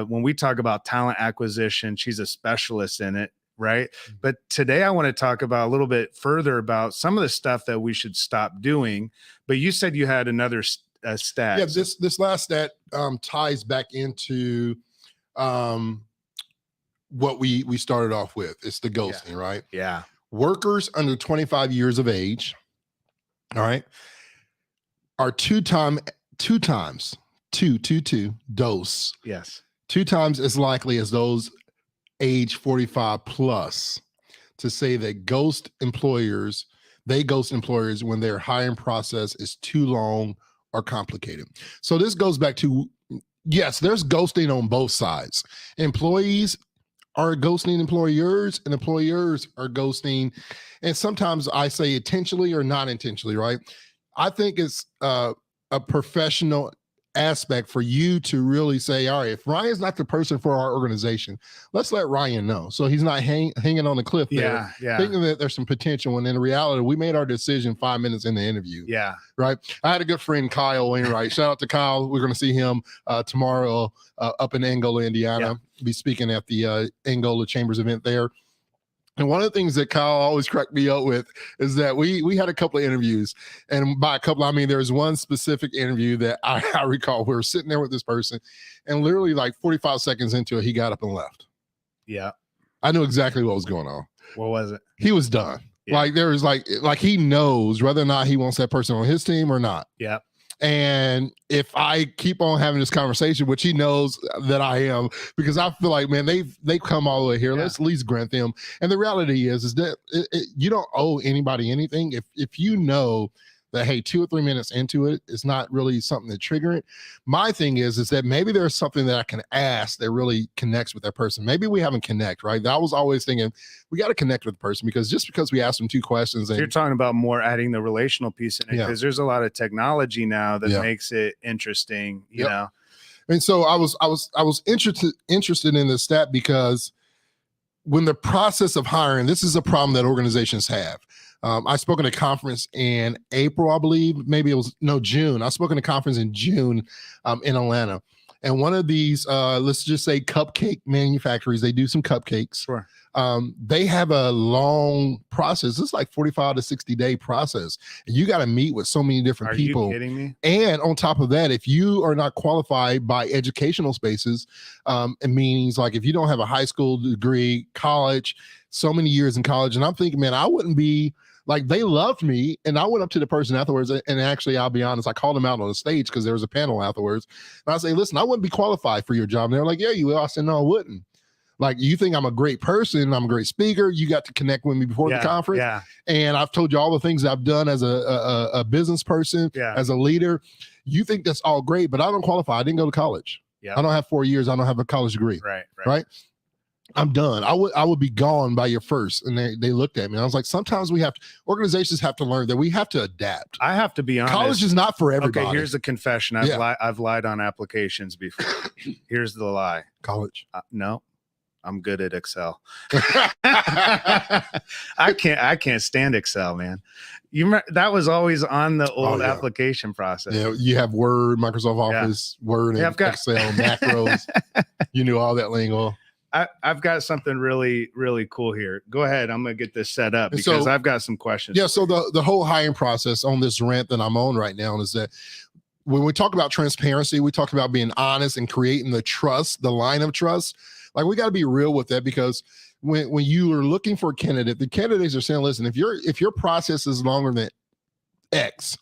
[SPEAKER 1] when we talk about talent acquisition, she's a specialist in it. Right. Mm-hmm. But today I want to talk about a little bit further about some of the stuff that we should stop doing. But you said you had another stat.
[SPEAKER 2] Yeah, this last stat ties back into what we started off with. It's the ghosting, right?
[SPEAKER 1] Yeah.
[SPEAKER 2] Workers under 25 years of age, all right, are two times dose.
[SPEAKER 1] Yes.
[SPEAKER 2] 2 times as likely as those age 45 plus to say that ghost employers when their hiring process is too long or complicated. So this goes back to, yes, there's ghosting on both sides. Employees are ghosting employers, and employers are ghosting. And sometimes I say intentionally or not intentionally, right? I think it's a professional aspect for you to really say, all right, if Ryan's not the person for our organization, let's let Ryan know. So he's not hanging on the cliff there, thinking that there's some potential, when in reality, we made our decision 5 minutes in the interview.
[SPEAKER 1] Yeah.
[SPEAKER 2] Right. I had a good friend, Kyle Wainwright. Shout out to Kyle. We're going to see him tomorrow up in Angola, Indiana. Be speaking at the Angola Chambers event there. And one of the things that Kyle always cracked me up with is that we had a couple of interviews, and by a couple, I mean, there was one specific interview that I recall. We were sitting there with this person, and literally like 45 seconds into it, he got up and left.
[SPEAKER 1] Yeah.
[SPEAKER 2] I knew exactly what was going on.
[SPEAKER 1] What was it?
[SPEAKER 2] He was done.
[SPEAKER 1] Yeah.
[SPEAKER 2] Like there was like he knows whether or not he wants that person on his team or not.
[SPEAKER 1] Yeah.
[SPEAKER 2] And if I keep on having this conversation, which he knows that I am, because I feel like, man, they've come all the way here. Let's at least grant them. And the reality is that you don't owe anybody anything. If you know that, hey, 2 or 3 minutes into it, it's not really something to trigger it. My thing is that maybe there's something that I can ask that really connects with that person. Maybe we haven't connect, right? I was always thinking we got to connect with the person, because just because we ask them 2 questions. And
[SPEAKER 1] you're talking about more adding the relational piece in it, because there's a lot of technology now that makes it interesting, you know?
[SPEAKER 2] And so I was interested in this stat, because when the process of hiring, this is a problem that organizations have. I spoke at a conference in April, I believe, June. I spoke at a conference in June in Atlanta. And one of these, let's just say cupcake manufacturers, they do some cupcakes.
[SPEAKER 1] Sure.
[SPEAKER 2] They have a long process. It's like 45 to 60-day process. And you got to meet with so many different people.
[SPEAKER 1] Are you kidding me?
[SPEAKER 2] And on top of that, if you are not qualified by educational spaces, it means like if you don't have a high school degree, college, so many years in college. And I'm thinking, man, I wouldn't be like, they loved me. And I went up to the person afterwards, and actually, I'll be honest, I called them out on the stage because there was a panel afterwards. And I say, listen, I wouldn't be qualified for your job. And they're like, yeah, you will. I said, no, I wouldn't. Like, you think I'm a great person, I'm a great speaker. You got to connect with me before the conference. Yeah. And I've told you all the things I've done as a business person, as a leader. You think that's all great, but I don't qualify. I didn't go to college. I don't have 4 years. I don't have a college degree. Right. I'm done. I would be gone by your first. And they looked at me. And I was like, sometimes organizations have to learn that we have to adapt.
[SPEAKER 1] I have to be honest.
[SPEAKER 2] College is not for everybody.
[SPEAKER 1] Okay, here's a confession. I've lied on applications before. Here's the lie.
[SPEAKER 2] College.
[SPEAKER 1] No. I'm good at Excel. I can't stand Excel, man. You remember, that was always on the old application process.
[SPEAKER 2] Yeah, you have Word, Microsoft Office, Word, and Excel, macros. You knew all that lingo.
[SPEAKER 1] I've got something really, really cool here. Go ahead. I'm going to get this set up because I've got some questions.
[SPEAKER 2] Yeah, so the whole hiring process on this rant that I'm on right now is that when we talk about transparency, we talk about being honest and creating the trust, the line of trust. Like, we got to be real with that, because when you are looking for a candidate, the candidates are saying, listen, if your process is longer than X,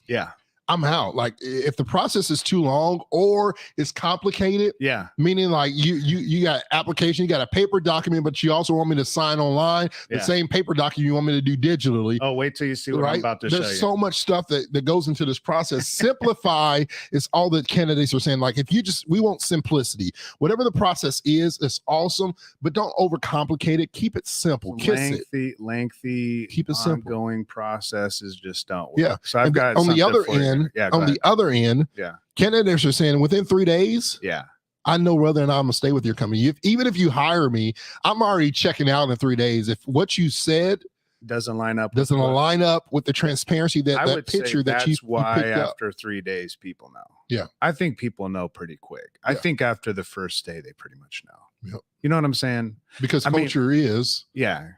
[SPEAKER 2] I'm out. Like, if the process is too long or it's complicated, meaning like you got application, you got a paper document, but you also want me to sign online, the same paper document you want me to do digitally.
[SPEAKER 1] Oh, wait till you see what I'm about to show you.
[SPEAKER 2] There's so much stuff that goes into this process. Simplify is all the candidates are saying. Like, we want simplicity. Whatever the process is, it's awesome, but don't overcomplicate it. Keep it simple.
[SPEAKER 1] Lengthy,
[SPEAKER 2] keep it simple.
[SPEAKER 1] Ongoing processes just don't work.
[SPEAKER 2] Yeah.
[SPEAKER 1] So I've got
[SPEAKER 2] on the other end.
[SPEAKER 1] On
[SPEAKER 2] the other end, candidates are saying within 3 days, I know whether or not I'm gonna stay with your company. Even if you hire me, I'm already checking out in 3 days. If what you said
[SPEAKER 1] doesn't line up
[SPEAKER 2] with the transparency that picture that you
[SPEAKER 1] why
[SPEAKER 2] picked
[SPEAKER 1] after
[SPEAKER 2] up.
[SPEAKER 1] 3 days people know.
[SPEAKER 2] Yeah,
[SPEAKER 1] I think people know pretty quick. I think after the first day they pretty much know. Yep. You know what I'm saying?
[SPEAKER 2] Because culture is.
[SPEAKER 1] Yeah,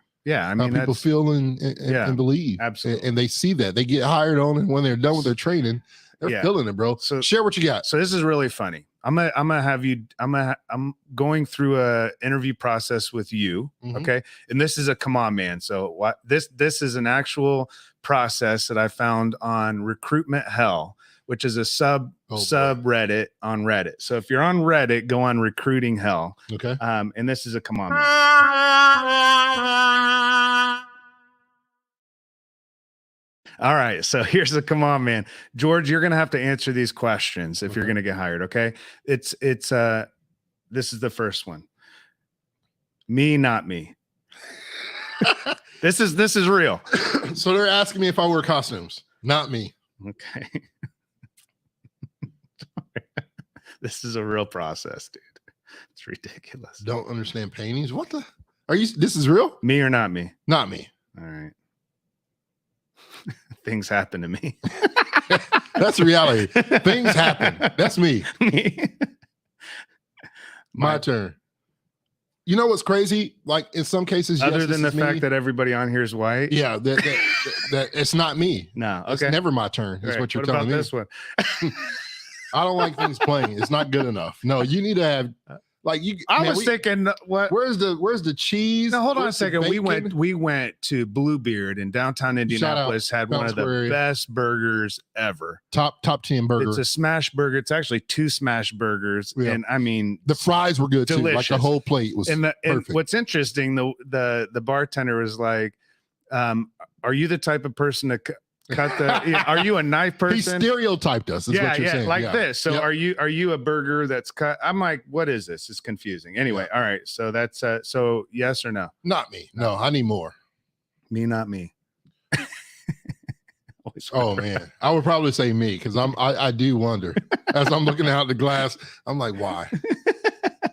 [SPEAKER 1] I mean,
[SPEAKER 2] people feel and believe.
[SPEAKER 1] Absolutely.
[SPEAKER 2] And they see that. They get hired on, and when they're done with their training, they're feeling it, bro. So share what you got.
[SPEAKER 1] So this is really funny. I'm going through a interview process with you.
[SPEAKER 2] Mhm.
[SPEAKER 1] Okay. And this is a come on, man. So what this is an actual process that I found on Recruitment Hell, which is a subreddit on Reddit. So if you're on Reddit, go on Recruiting Hell.
[SPEAKER 2] Okay.
[SPEAKER 1] And this is a come on, man. All right. So here's the come on, man. George, you're gonna have to answer these questions if you're gonna get hired. Okay. This is the first one. Me, not me. This is real.
[SPEAKER 2] So they're asking me if I wear costumes. Not me.
[SPEAKER 1] Okay. This is a real process, dude. It's ridiculous.
[SPEAKER 2] Don't understand paintings. What the? This is real?
[SPEAKER 1] Me or not me?
[SPEAKER 2] Not me.
[SPEAKER 1] All right. Things happen to me.
[SPEAKER 2] That's the reality. Things happen. That's me.
[SPEAKER 1] Me.
[SPEAKER 2] My turn. You know what's crazy? Like in some cases,
[SPEAKER 1] other
[SPEAKER 2] yes,
[SPEAKER 1] than the
[SPEAKER 2] this is
[SPEAKER 1] fact
[SPEAKER 2] me.
[SPEAKER 1] that everybody on here is white.
[SPEAKER 2] Yeah, that it's not me.
[SPEAKER 1] No. Okay.
[SPEAKER 2] It's never my turn. That's
[SPEAKER 1] Right.
[SPEAKER 2] what you're
[SPEAKER 1] What
[SPEAKER 2] telling
[SPEAKER 1] about
[SPEAKER 2] me.
[SPEAKER 1] this one?
[SPEAKER 2] I don't like things playing. It's not good enough. No, you need to have like you.
[SPEAKER 1] I was thinking, what?
[SPEAKER 2] Where's the cheese?
[SPEAKER 1] No, hold on a
[SPEAKER 2] Where's the
[SPEAKER 1] second. We
[SPEAKER 2] bacon?
[SPEAKER 1] went to Bluebeard in downtown Indianapolis. Had one of the
[SPEAKER 2] Square.
[SPEAKER 1] best burgers ever.
[SPEAKER 2] top 10 burger.
[SPEAKER 1] It's a smash burger. It's actually 2 smash burgers,
[SPEAKER 2] Yeah.
[SPEAKER 1] and I mean
[SPEAKER 2] The fries were good too. Like
[SPEAKER 1] delicious.
[SPEAKER 2] the whole plate was
[SPEAKER 1] and
[SPEAKER 2] perfect.
[SPEAKER 1] what's interesting, the bartender was like, "Are you the type of person to cut the? Are you a knife
[SPEAKER 2] He
[SPEAKER 1] person?"
[SPEAKER 2] stereotyped us. Is what you're saying.
[SPEAKER 1] like
[SPEAKER 2] Yeah.
[SPEAKER 1] this. So
[SPEAKER 2] Yep.
[SPEAKER 1] are you a burger that's cut? I'm like, what is this? It's confusing. Anyway, all right. So that's so yes or no?
[SPEAKER 2] Not me. No, I need more.
[SPEAKER 1] Me, not me.
[SPEAKER 2] Oh man, I would probably say me because I do wonder as I'm looking out the glass. I'm like, why?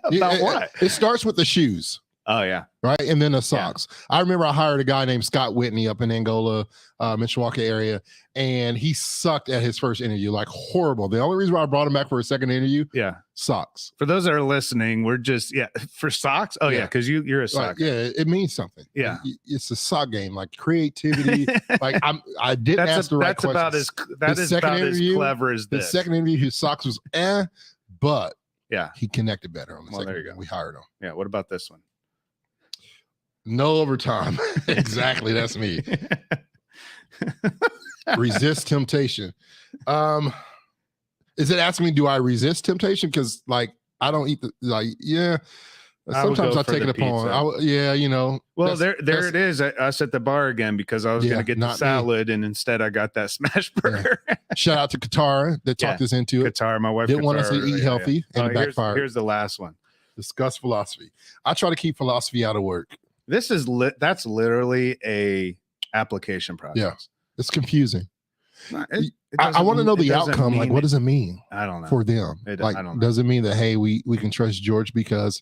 [SPEAKER 1] About what?
[SPEAKER 2] It starts with the shoes,
[SPEAKER 1] Oh yeah.
[SPEAKER 2] right, and then the socks. I remember I hired a guy named Scott Whitney up in Angola, Mishawaka area, and he sucked at his first interview, like horrible. The only reason why I brought him back for a second interview,
[SPEAKER 1] Yeah.
[SPEAKER 2] socks.
[SPEAKER 1] For those that are listening, we're just for socks. Oh yeah,
[SPEAKER 2] Yeah.
[SPEAKER 1] because you're a
[SPEAKER 2] Like,
[SPEAKER 1] sock.
[SPEAKER 2] yeah, it means something.
[SPEAKER 1] Yeah.
[SPEAKER 2] It's a sock game, like creativity. Like I didn't ask the right questions.
[SPEAKER 1] That
[SPEAKER 2] The
[SPEAKER 1] is
[SPEAKER 2] second
[SPEAKER 1] about
[SPEAKER 2] interview-
[SPEAKER 1] as clever as
[SPEAKER 2] The
[SPEAKER 1] this.
[SPEAKER 2] second interview, his socks was but
[SPEAKER 1] Yeah.
[SPEAKER 2] he connected better on the
[SPEAKER 1] Well,
[SPEAKER 2] second.
[SPEAKER 1] there you
[SPEAKER 2] interview.
[SPEAKER 1] go.
[SPEAKER 2] We hired him.
[SPEAKER 1] Yeah. What about this one?
[SPEAKER 2] No overtime. Exactly. That's me. Resist temptation. Is it asking me, do I resist temptation? Because like I don't eat
[SPEAKER 1] I would
[SPEAKER 2] sometimes
[SPEAKER 1] go
[SPEAKER 2] I
[SPEAKER 1] for
[SPEAKER 2] take
[SPEAKER 1] the
[SPEAKER 2] it upon.
[SPEAKER 1] pizza. Well, there
[SPEAKER 2] that's-
[SPEAKER 1] it is. Us at the bar again because I was
[SPEAKER 2] Yeah,
[SPEAKER 1] going to get the
[SPEAKER 2] not me.
[SPEAKER 1] salad and instead I got that smash burger.
[SPEAKER 2] Shout out to Katara that talked us into it.
[SPEAKER 1] Qatar, my wife
[SPEAKER 2] Didn't want us to
[SPEAKER 1] Qatar,
[SPEAKER 2] eat
[SPEAKER 1] yeah,
[SPEAKER 2] healthy
[SPEAKER 1] yeah.
[SPEAKER 2] and it backfired.
[SPEAKER 1] Here's the last one.
[SPEAKER 2] Discuss philosophy. I try to keep philosophy out of work.
[SPEAKER 1] This is that's literally a application process.
[SPEAKER 2] Yeah. It's confusing.
[SPEAKER 1] It
[SPEAKER 2] I want to know
[SPEAKER 1] it
[SPEAKER 2] the
[SPEAKER 1] doesn't
[SPEAKER 2] outcome. Like,
[SPEAKER 1] mean-
[SPEAKER 2] what does it mean
[SPEAKER 1] I don't know.
[SPEAKER 2] for them?
[SPEAKER 1] I
[SPEAKER 2] Like,
[SPEAKER 1] don't know.
[SPEAKER 2] does it mean that, hey, we can trust George because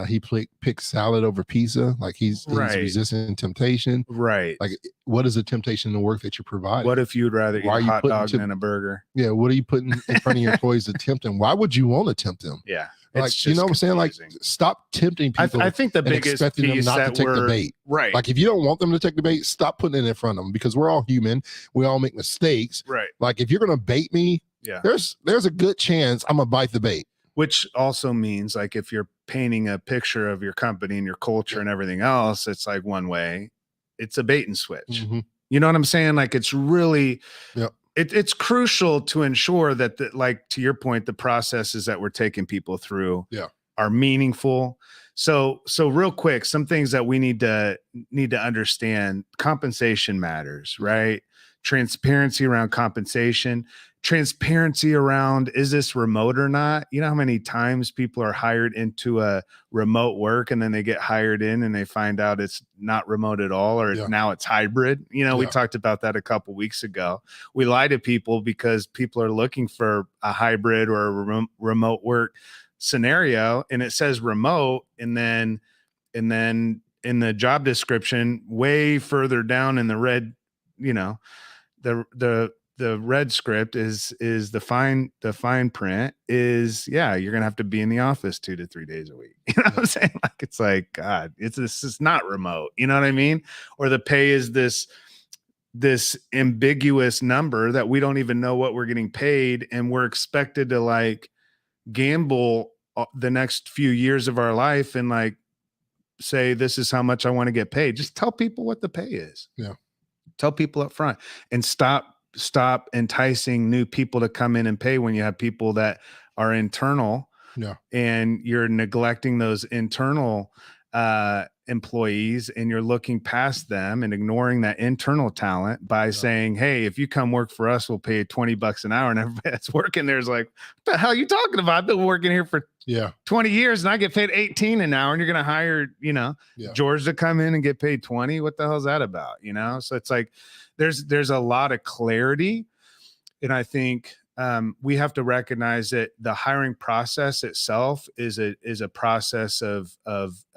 [SPEAKER 2] he picks salad over pizza? Like he's
[SPEAKER 1] Right.
[SPEAKER 2] resisting temptation.
[SPEAKER 1] Right.
[SPEAKER 2] Like, what is the temptation in the work that you're providing?
[SPEAKER 1] What if you'd rather eat
[SPEAKER 2] Why are
[SPEAKER 1] a
[SPEAKER 2] you
[SPEAKER 1] hot
[SPEAKER 2] putting
[SPEAKER 1] dog
[SPEAKER 2] to-
[SPEAKER 1] than a burger?
[SPEAKER 2] Yeah, what are you putting in front of your employees to tempt them? Why would you want to tempt them?
[SPEAKER 1] Yeah.
[SPEAKER 2] Like,
[SPEAKER 1] It's
[SPEAKER 2] you know
[SPEAKER 1] just
[SPEAKER 2] what I'm saying? Like,
[SPEAKER 1] confusing.
[SPEAKER 2] stop tempting people.
[SPEAKER 1] I think the
[SPEAKER 2] and
[SPEAKER 1] biggest
[SPEAKER 2] expecting them
[SPEAKER 1] piece
[SPEAKER 2] not to
[SPEAKER 1] that
[SPEAKER 2] take the
[SPEAKER 1] we're
[SPEAKER 2] bait.
[SPEAKER 1] right.
[SPEAKER 2] Like, if you don't want them to take the bait, stop putting it in front of them because we're all human. We all make mistakes.
[SPEAKER 1] Right.
[SPEAKER 2] Like, if you're going to bait me,
[SPEAKER 1] Yeah.
[SPEAKER 2] there's a good chance I'm going to bite the bait.
[SPEAKER 1] Which also means like if you're painting a picture of your company and your culture and everything else, it's like one way. It's a bait and switch.
[SPEAKER 2] Mhm.
[SPEAKER 1] You know what I'm saying? Like it's really
[SPEAKER 2] Yep.
[SPEAKER 1] It's crucial to ensure that like to your point, the processes that we're taking people through are meaningful. So real quick, some things that we need to understand. Compensation matters, right? Transparency around compensation, transparency around, is this remote or not? You know how many times people are hired into a remote work and then they get hired in and they find out it's not remote at all, or now it's hybrid. You know, we talked about that a couple weeks ago. We lie to people because people are looking for a hybrid or a remote work scenario, and it says remote, and then in the job description way further down in the red, you know, the red script is the fine print is, you're gonna have to be in the office 2 to 3 days a week. You know what I'm saying? Like, it's like, God, this is not remote. You know what I mean? Or the pay is this ambiguous number that we don't even know what we're getting paid, and we're expected to like gamble the next few years of our life and like say, this is how much I want to get paid. Just tell people what the pay is.
[SPEAKER 2] Yeah.
[SPEAKER 1] Tell people up front and stop enticing new people to come in and pay when you have people that are internal.
[SPEAKER 2] Yeah.
[SPEAKER 1] And you're neglecting those internal employees, and you're looking past them and ignoring that internal talent by saying, hey, if you come work for us, we'll pay you $20 an hour. And everybody that's working there is like, what the hell are you talking about? I've been working here for 20 years and I get paid 18 an hour, and you're going to hire, George to come in and get paid 20. What the hell is that about? So it's like, there's a lot of clarity. And I think we have to recognize that the hiring process itself is a process of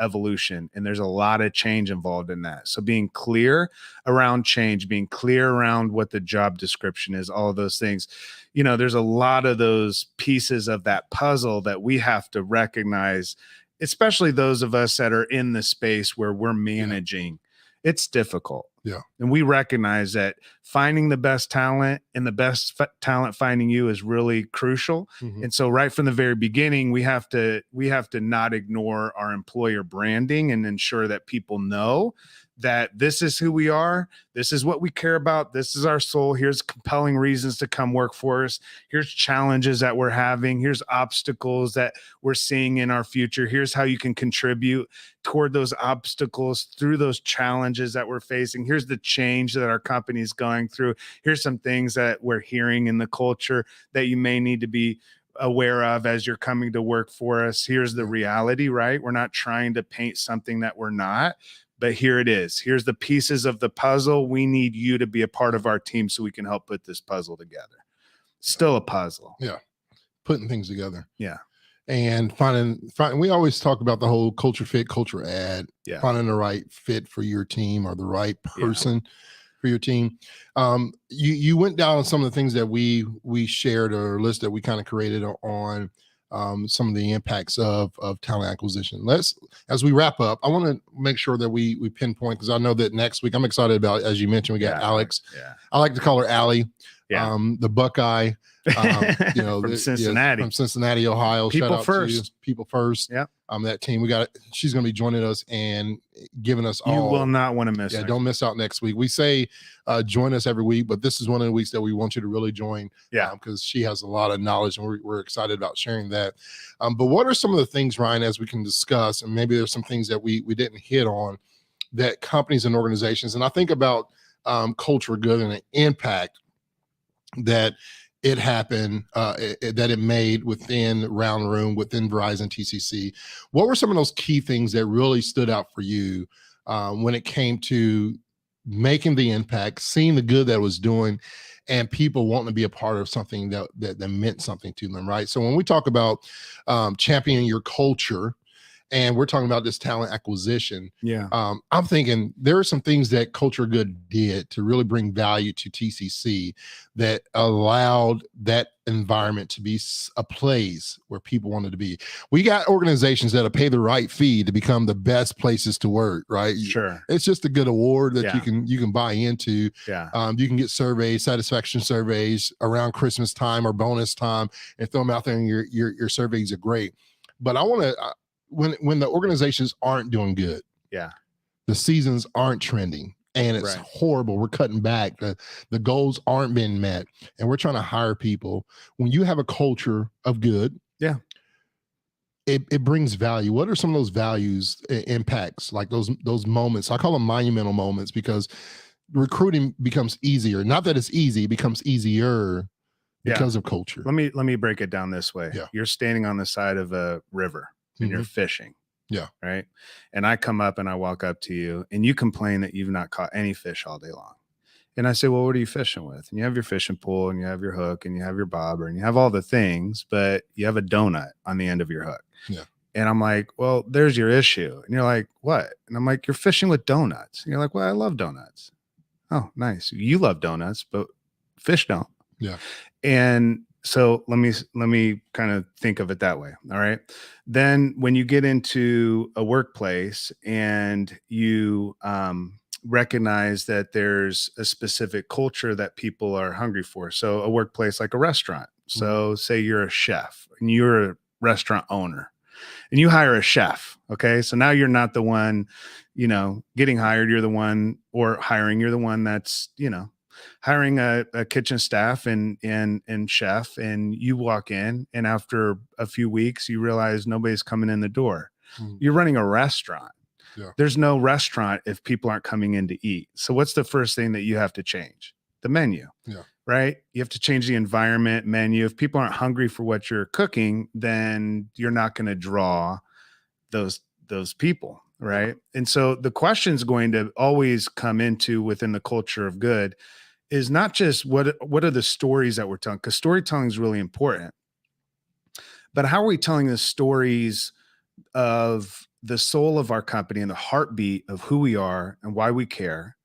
[SPEAKER 1] evolution, and there's a lot of change involved in that. So being clear around change, being clear around what the job description is, all of those things, there's a lot of those pieces of that puzzle that we have to recognize, especially those of us that are in the space where we're managing. It's difficult.
[SPEAKER 2] Yeah.
[SPEAKER 1] And we recognize that finding the best talent and the best talent finding you is really crucial.
[SPEAKER 2] Mm-hmm.
[SPEAKER 1] And so right from the very beginning, we have to not ignore our employer branding and ensure that people know that this is who we are. This is what we care about. This is our soul. Here's compelling reasons to come work for us. Here's challenges that we're having. Here's obstacles that we're seeing in our future. Here's how you can contribute toward those obstacles through those challenges that we're facing. Here's the change that our company is going through. Here's some things that we're hearing in the culture that you may need to be aware of as you're coming to work for us. Here's the reality, right? We're not trying to paint something that we're not. But here it is. Here's the pieces of the puzzle. We need you to be a part of our team so we can help put this puzzle together. Still a puzzle.
[SPEAKER 2] Yeah. Putting things together.
[SPEAKER 1] Yeah.
[SPEAKER 2] And finding, we always talk about the whole culture fit, culture add, finding the right fit for your team or the right person for your team. You went down on some of the things that we shared, or list that we kind of created on some of the impacts of talent acquisition. As we wrap up, I want to make sure that we pinpoint, because I know that next week I'm excited about, as you mentioned, we got Alex.
[SPEAKER 1] Yeah.
[SPEAKER 2] I like to call her Allie.
[SPEAKER 1] Yeah.
[SPEAKER 2] The Buckeye,
[SPEAKER 1] from Cincinnati.
[SPEAKER 2] From Cincinnati, Ohio.
[SPEAKER 1] People
[SPEAKER 2] Shout out
[SPEAKER 1] first.
[SPEAKER 2] to People First.
[SPEAKER 1] Yeah.
[SPEAKER 2] That team, she's going to be joining us and giving us all.
[SPEAKER 1] You will not want to miss.
[SPEAKER 2] Yeah, don't miss out next week. We say join us every week, but this is one of the weeks that we want you to really join.
[SPEAKER 1] Yeah,
[SPEAKER 2] because she has a lot of knowledge, and we're excited about sharing that. But what are some of the things, Ryan, as we can discuss, and maybe there's some things that we didn't hit on, that companies and organizations, and I think about culture good and an impact that it happened, that it made within Round Room, within Verizon TCC. What were some of those key things that really stood out for you when it came to making the impact, seeing the good that it was doing, and people wanting to be a part of something that meant something to them, right? So when we talk about championing your culture, and we're talking about this talent acquisition, I'm thinking there are some things that Culture Good did to really bring value to TCC that allowed that environment to be a place where people wanted to be. We got organizations that'll pay the right fee to become the best places to work, right?
[SPEAKER 1] Sure.
[SPEAKER 2] It's just a good award that you can buy into.
[SPEAKER 1] Yeah.
[SPEAKER 2] You can get surveys, satisfaction surveys around Christmas time or bonus time, and throw them out there, and your surveys are great. But I want to, when the organizations aren't doing good, the seasons aren't trending, and it's horrible, we're cutting back, the goals aren't being met, and we're trying to hire people. When you have a culture of good, it brings value. What are some of those values, impacts, like those moments? I call them monumental moments, because recruiting becomes easier. Not that it's easy, it becomes easier because of culture.
[SPEAKER 1] Let me break it down this way.
[SPEAKER 2] Yeah.
[SPEAKER 1] You're standing on the side of a river and you're fishing.
[SPEAKER 2] Yeah.
[SPEAKER 1] Right. And I come up and I walk up to you, and you complain that you've not caught any fish all day long. And I say, well, what are you fishing with? And you have your fishing pole, and you have your hook, and you have your bobber, and you have all the things, but you have a donut on the end of your hook.
[SPEAKER 2] Yeah.
[SPEAKER 1] And I'm like, well, there's your issue. And you're like, what? And I'm like, you're fishing with donuts. And you're like, well, I love donuts. Oh, nice. You love donuts, but fish don't.
[SPEAKER 2] Yeah.
[SPEAKER 1] And so let me kind of think of it that way. All right. Then when you get into a workplace and you recognize that there's a specific culture that people are hungry for. So a workplace like a restaurant. So say you're a chef and you're a restaurant owner and you hire a chef. Okay. So now you're not the one, getting hired. You're the one, or hiring. You're the one that's, hiring a kitchen staff and chef, and you walk in, and after a few weeks, you realize nobody's coming in the door. You're running a restaurant.
[SPEAKER 2] Yeah.
[SPEAKER 1] There's no restaurant if people aren't coming in to eat. So what's the first thing that you have to change? The menu.
[SPEAKER 2] Yeah.
[SPEAKER 1] Right? You have to change the environment, menu. If people aren't hungry for what you're cooking, then you're not going to draw those people, right? And so the question is going to always come into within the culture of good is not just what are the stories that we're telling, because storytelling is really important, but how are we telling the stories of the soul of our company and the heartbeat of who we are and why we care?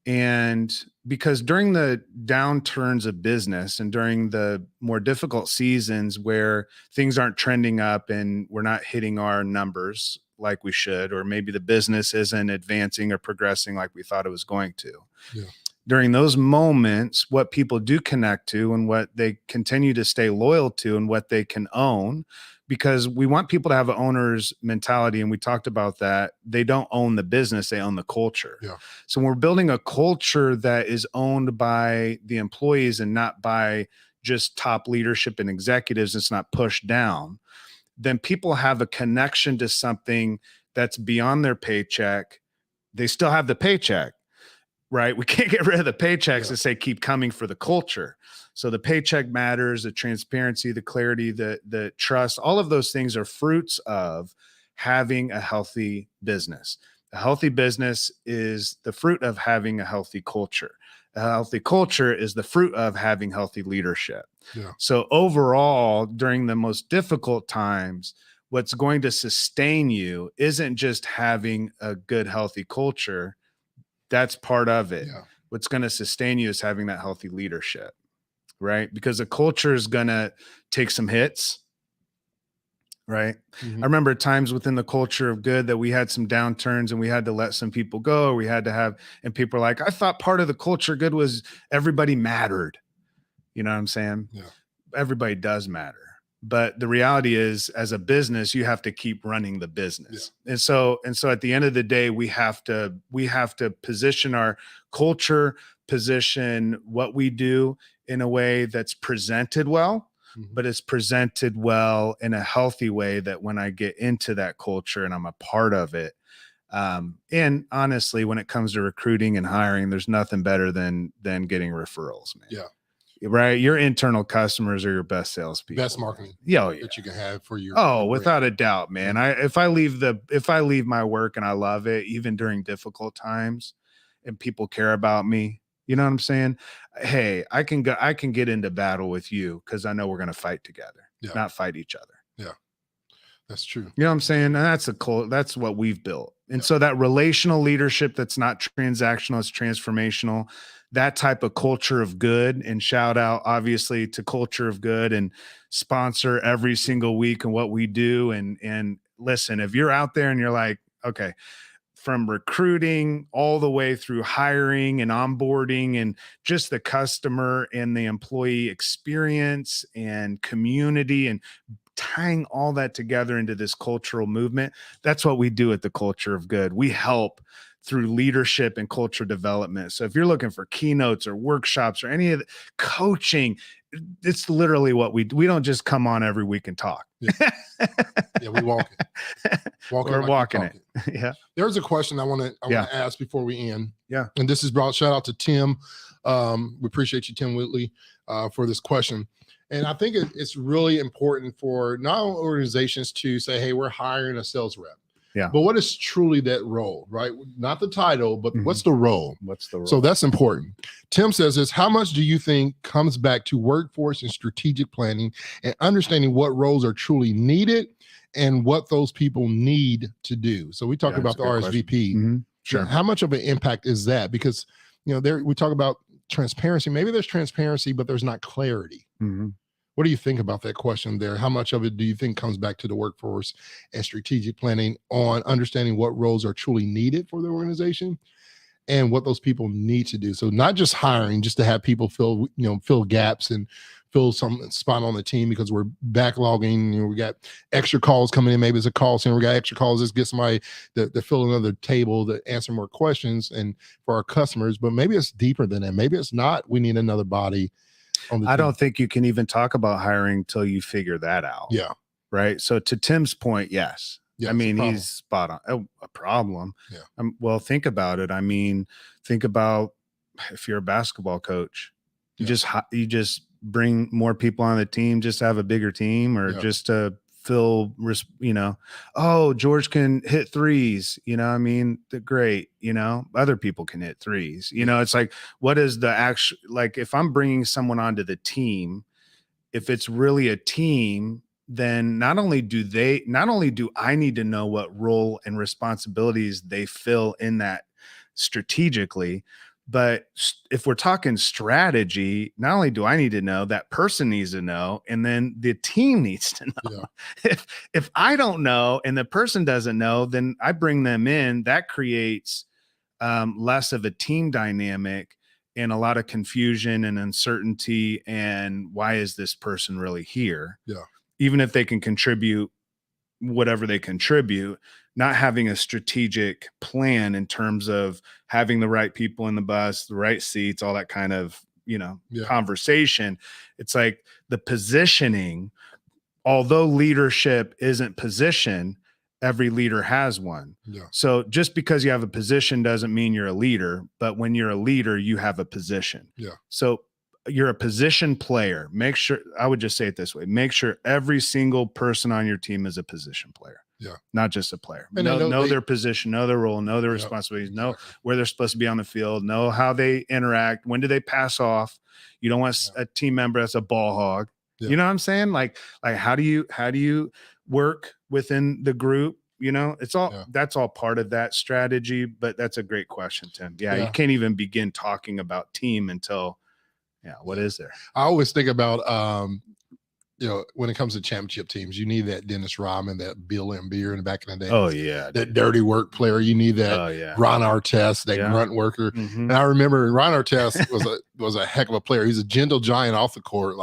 [SPEAKER 1] And because during the downturns of business and during the more difficult seasons where things aren't trending up and we're not hitting our numbers like we should, or maybe the business isn't advancing or progressing like we thought it was going to.
[SPEAKER 2] Yeah.
[SPEAKER 1] During those moments, what people do connect to and what they continue to stay loyal to and what they can own, because we want people to have an owner's mentality. And we talked about that. They don't own the business, they own the culture.
[SPEAKER 2] Yeah.
[SPEAKER 1] So when we're building a culture that is owned by the employees and not by just top leadership and executives, it's not pushed down, then people have a connection to something that's beyond their paycheck. They still have the paycheck, right? We can't get rid of the paychecks and say, keep coming for the culture. So the paycheck matters, the transparency, the clarity, the trust, all of those things are fruits of having a healthy business. A healthy business is the fruit of having a healthy culture. A healthy culture is the fruit of having healthy leadership.
[SPEAKER 2] Yeah.
[SPEAKER 1] So overall, during the most difficult times, what's going to sustain you isn't just having a good, healthy culture. That's part of it.
[SPEAKER 2] Yeah.
[SPEAKER 1] What's going to sustain you is having that healthy leadership, right? Because the culture is going to take some hits, right?
[SPEAKER 2] Mm-hmm.
[SPEAKER 1] I remember times within the culture of good that we had some downturns and we had to let some people go. We had to have, and people are like, I thought part of the culture good was everybody mattered. You know what I'm saying?
[SPEAKER 2] Yeah.
[SPEAKER 1] Everybody does matter. But the reality is, as a business, you have to keep running the business. Yeah. And so at the end of the day, we have to position our culture, position what we do in a way that's presented well, but it's presented well in a healthy way that when I get into that culture and I'm a part of it. And honestly, when it comes to recruiting and hiring, there's nothing better than getting referrals, man.
[SPEAKER 2] Yeah.
[SPEAKER 1] Right. Your internal customers are your best salespeople.
[SPEAKER 2] Best marketing that you can have for your.
[SPEAKER 1] Without a doubt, man. If I leave my work and I love it, even during difficult times, and people care about me, you know what I'm saying? Hey, I can get into battle with you because I know we're going to fight together, not fight each other.
[SPEAKER 2] Yeah, that's true.
[SPEAKER 1] You know what I'm saying? And that's what we've built. And so that relational leadership that's not transactional, it's transformational. That type of culture of good, and shout out obviously to Culture of Good and sponsor every single week and what we do. And listen, if you're out there and you're like, okay, from recruiting all the way through hiring and onboarding and just the customer and the employee experience and community and tying all that together into this cultural movement, that's what we do at the Culture of Good. We help through leadership and culture development. So if you're looking for keynotes or workshops or any of the coaching, it's literally what we do. We don't just come on every week and talk.
[SPEAKER 2] Yeah, we walk it.
[SPEAKER 1] We're walking it. Yeah.
[SPEAKER 2] There's a question I want to ask before we end.
[SPEAKER 1] Yeah.
[SPEAKER 2] And this is brought, shout out to Tim. We appreciate you, Tim Whitley, for this question. And I think it's really important for not only organizations to say, hey, we're hiring a sales rep.
[SPEAKER 1] Yeah.
[SPEAKER 2] But what is truly that role, right? Not the title, but what's the role?
[SPEAKER 1] What's the role?
[SPEAKER 2] So that's important. Tim says this, how much do you think comes back to workforce and strategic planning and understanding what roles are truly needed and what those people need to do? So we talk about the RSVP.
[SPEAKER 1] Mm-hmm. Sure.
[SPEAKER 2] How much of an impact is that? Because, we talk about transparency. Maybe there's transparency, but there's not clarity.
[SPEAKER 1] Mm-hmm.
[SPEAKER 2] What do you think about that question there? How much of it do you think comes back to the workforce and strategic planning on understanding what roles are truly needed for the organization and what those people need to do. So not just hiring, just to have people fill gaps and fill some spot on the team because we're backlogging. We got extra calls coming in. Maybe it's a call center. We got extra calls. Let's get somebody to fill another table to answer more questions and for our customers. But maybe it's deeper than that. Maybe it's not. We need another body on the team.
[SPEAKER 1] I don't think you can even talk about hiring till you figure that out.
[SPEAKER 2] Yeah.
[SPEAKER 1] Right. So to Tim's point, yes.
[SPEAKER 2] Yeah,
[SPEAKER 1] I mean, he's spot on. Oh, a problem.
[SPEAKER 2] Yeah.
[SPEAKER 1] Well, think about it. I mean, think about if you're a basketball coach, you just bring more people on the team just to have a bigger team or just to fill, oh, George can hit threes. I mean, great. Other people can hit threes. It's like, what is the actual, like, if I'm bringing someone onto the team, if it's really a team, then not only do I need to know what role and responsibilities they fill in that strategically, but if we're talking strategy, not only do I need to know, that person needs to know, and then the team needs to know. Yeah. If I don't know and the person doesn't know, then I bring them in. That creates less of a team dynamic and a lot of confusion and uncertainty. And why is this person really here?
[SPEAKER 2] Yeah.
[SPEAKER 1] Even if they can contribute whatever they contribute, not having a strategic plan in terms of having the right people in the bus, the right seats, all that kind of, conversation. It's like the positioning, although leadership isn't position, every leader has one.
[SPEAKER 2] Yeah.
[SPEAKER 1] So just because you have a position doesn't mean you're a leader, but when you're a leader, you have a position.
[SPEAKER 2] Yeah.
[SPEAKER 1] So you're a position player. I would just say it this way, make sure every single person on your team is a position player.
[SPEAKER 2] Yeah.
[SPEAKER 1] Not just a player.
[SPEAKER 2] And
[SPEAKER 1] know their position, know their role, know their responsibilities, know where they're supposed to be on the field, know how they interact, when do they pass off. You don't want a team member that's a ball hog. Yeah. You know what I'm saying? Like how do you work within the group? It's all that's all part of that strategy, but that's a great question, Tim. Yeah. You can't even begin talking about team until what is there?
[SPEAKER 2] I always think about, when it comes to championship teams, you need that Dennis Rodman, that Bill Laimbeer in the back of the day.
[SPEAKER 1] Oh, yeah.
[SPEAKER 2] That dirty work player. You need that Ron Artest, that grunt worker.
[SPEAKER 1] Mm-hmm.
[SPEAKER 2] And I remember Ron Artest was a heck of a player. He's a gentle giant off the court.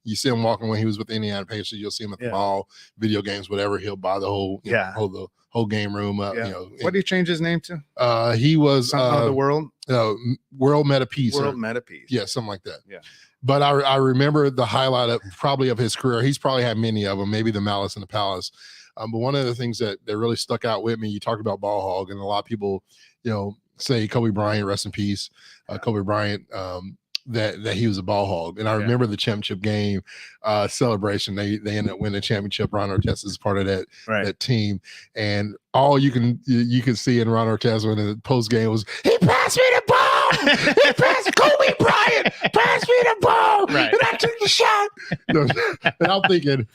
[SPEAKER 2] You see him walking when he was with Indiana Pacers. You'll see him at the mall, video games, whatever. He'll buy the whole, the whole game room up.
[SPEAKER 1] What did he change his name to?
[SPEAKER 2] He was
[SPEAKER 1] the world.
[SPEAKER 2] World Meta Peace.
[SPEAKER 1] World Meta Peace.
[SPEAKER 2] Yeah, something like that.
[SPEAKER 1] Yeah.
[SPEAKER 2] But I remember the highlight of his career. He's probably had many of them, maybe the Malice in the Palace. But one of the things that really stuck out with me, you talked about ball hog, and a lot of people, say Kobe Bryant, rest in peace, Kobe Bryant, that he was a ball hog. And I remember the championship game celebration. They ended up winning the championship. Ron Artest is part of that team. And all you can see in Ron Artest when the post game was, he passed me the ball. He passed Kobe Bryant. Pass me the ball.
[SPEAKER 1] Right.
[SPEAKER 2] And I took the shot. And I'm thinking,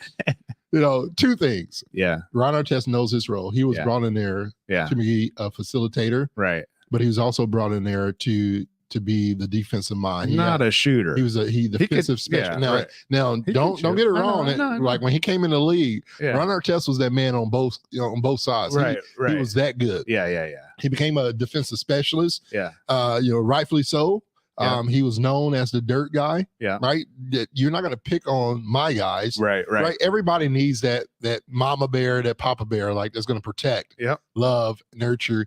[SPEAKER 2] two things.
[SPEAKER 1] Yeah.
[SPEAKER 2] Ron Artest knows his role. He was brought in there to be a facilitator.
[SPEAKER 1] Right.
[SPEAKER 2] But he was also brought in there to be the defensive mind.
[SPEAKER 1] Not a shooter.
[SPEAKER 2] He was defensive special. Now don't get it wrong. Like when he came in the league, Ron Artest was that man on both sides.
[SPEAKER 1] Right.
[SPEAKER 2] He was that good.
[SPEAKER 1] Yeah.
[SPEAKER 2] He became a defensive specialist.
[SPEAKER 1] Yeah.
[SPEAKER 2] Rightfully so. He was known as the dirt guy.
[SPEAKER 1] Yeah.
[SPEAKER 2] Right. You're not going to pick on my guys.
[SPEAKER 1] Right.
[SPEAKER 2] Everybody needs that mama bear, that papa bear, that's going to protect, love, nurture,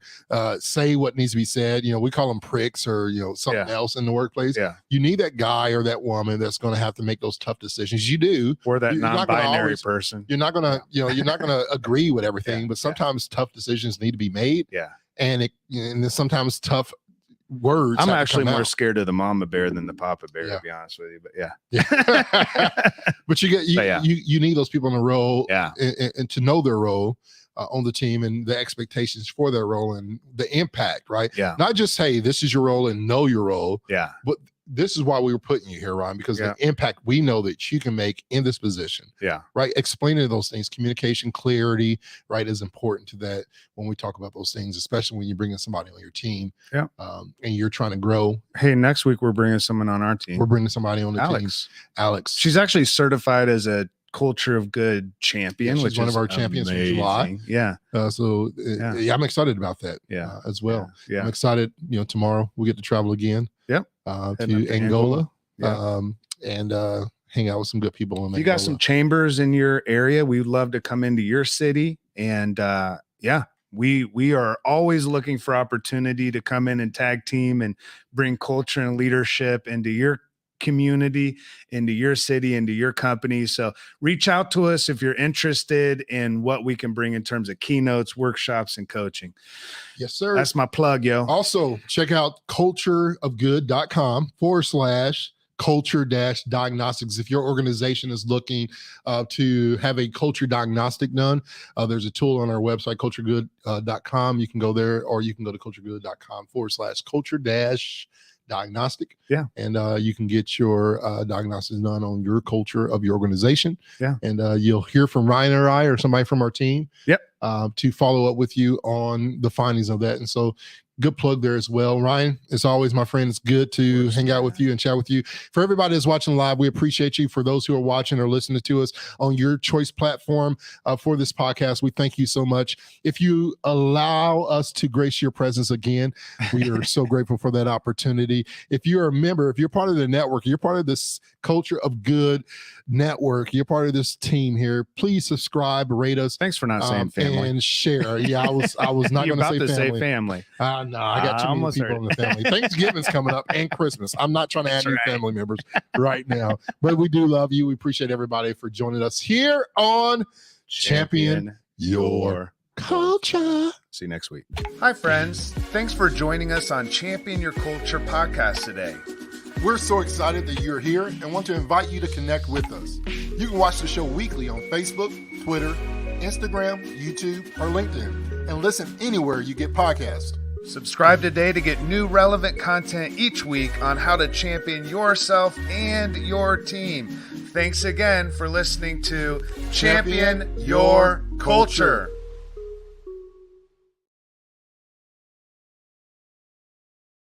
[SPEAKER 2] say what needs to be said. We call them pricks or, something else in the workplace.
[SPEAKER 1] Yeah.
[SPEAKER 2] You need that guy or that woman that's going to have to make those tough decisions. You do.
[SPEAKER 1] Or that non-binary person.
[SPEAKER 2] You're not going to, you're not going to agree with everything, but sometimes tough decisions need to be made.
[SPEAKER 1] Yeah.
[SPEAKER 2] And then sometimes tough words.
[SPEAKER 1] I'm actually more scared of the mama bear than the papa bear, to be honest with you. But
[SPEAKER 2] but you need those people in the role, and to know their role on the team and the expectations for their role and the impact, right?
[SPEAKER 1] Yeah.
[SPEAKER 2] Not just, hey, this is your role and know your role.
[SPEAKER 1] Yeah.
[SPEAKER 2] But this is why we were putting you here, Ron, because the impact we know that you can make in this position. Yeah. Right. Explaining those things, communication, clarity, right, is important to that when we talk about those things, especially when you're bringing somebody on your team. Yeah. And you're trying to grow.
[SPEAKER 1] Hey, next week we're bringing someone on our team.
[SPEAKER 2] We're bringing somebody on the team.
[SPEAKER 1] Alex. She's actually certified as a Culture of Good champion, which
[SPEAKER 2] is one
[SPEAKER 1] is
[SPEAKER 2] of our champions from July.
[SPEAKER 1] Yeah.
[SPEAKER 2] I'm excited about that as well.
[SPEAKER 1] Yeah.
[SPEAKER 2] I'm excited, tomorrow we get to travel again.
[SPEAKER 1] Yep.
[SPEAKER 2] To Angola. And hang out with some good people in Angola.
[SPEAKER 1] You got some chambers in your area, we would love to come into your city. And we are always looking for opportunity to come in and tag team and bring culture and leadership into your community, into your city, into your company. So reach out to us if you're interested in what we can bring in terms of keynotes, workshops, and coaching.
[SPEAKER 2] Yes, sir.
[SPEAKER 1] That's my plug, yo.
[SPEAKER 2] Also, check out cultureofgood.com/culture-diagnostics. If your organization is looking to have a culture diagnostic done, there's a tool on our website, culturegood.com. You can go there, or you can go to culturegood.com/culture-diagnostic.
[SPEAKER 1] Yeah.
[SPEAKER 2] And you can get your diagnosis done on your culture of your organization.
[SPEAKER 1] Yeah.
[SPEAKER 2] And you'll hear from Ryan or I or somebody from our team.
[SPEAKER 1] Yep.
[SPEAKER 2] To follow up with you on the findings of that. And so good plug there as well. Ryan, as always, my friend, it's good to hang out with you and chat with you. For everybody that's watching live, we appreciate you. For those who are watching or listening to us on your choice platform for this podcast, we thank you so much. If you allow us to grace your presence again, we are so grateful for that opportunity. If you're a member, if you're part of the network, you're part of this Culture of Good network, you're part of this team here, please subscribe, rate us.
[SPEAKER 1] Thanks for not saying family.
[SPEAKER 2] And share. Yeah, I was not going to
[SPEAKER 1] say family.
[SPEAKER 2] No, I got too many people in the family. Thanksgiving's coming up and Christmas. I'm not trying to add new family members right now, but we do love you. We appreciate everybody for joining us here on Champion Your Culture.
[SPEAKER 1] See you next week. Hi, friends. Thanks for joining us on Champion Your Culture podcast today.
[SPEAKER 2] We're so excited that you're here and want to invite you to connect with us. You can watch the show weekly on Facebook, Twitter, Instagram, YouTube, or LinkedIn, and listen anywhere you get podcasts.
[SPEAKER 1] Subscribe today to get new relevant content each week on how to champion yourself and your team. Thanks again for listening to Champion Your Culture.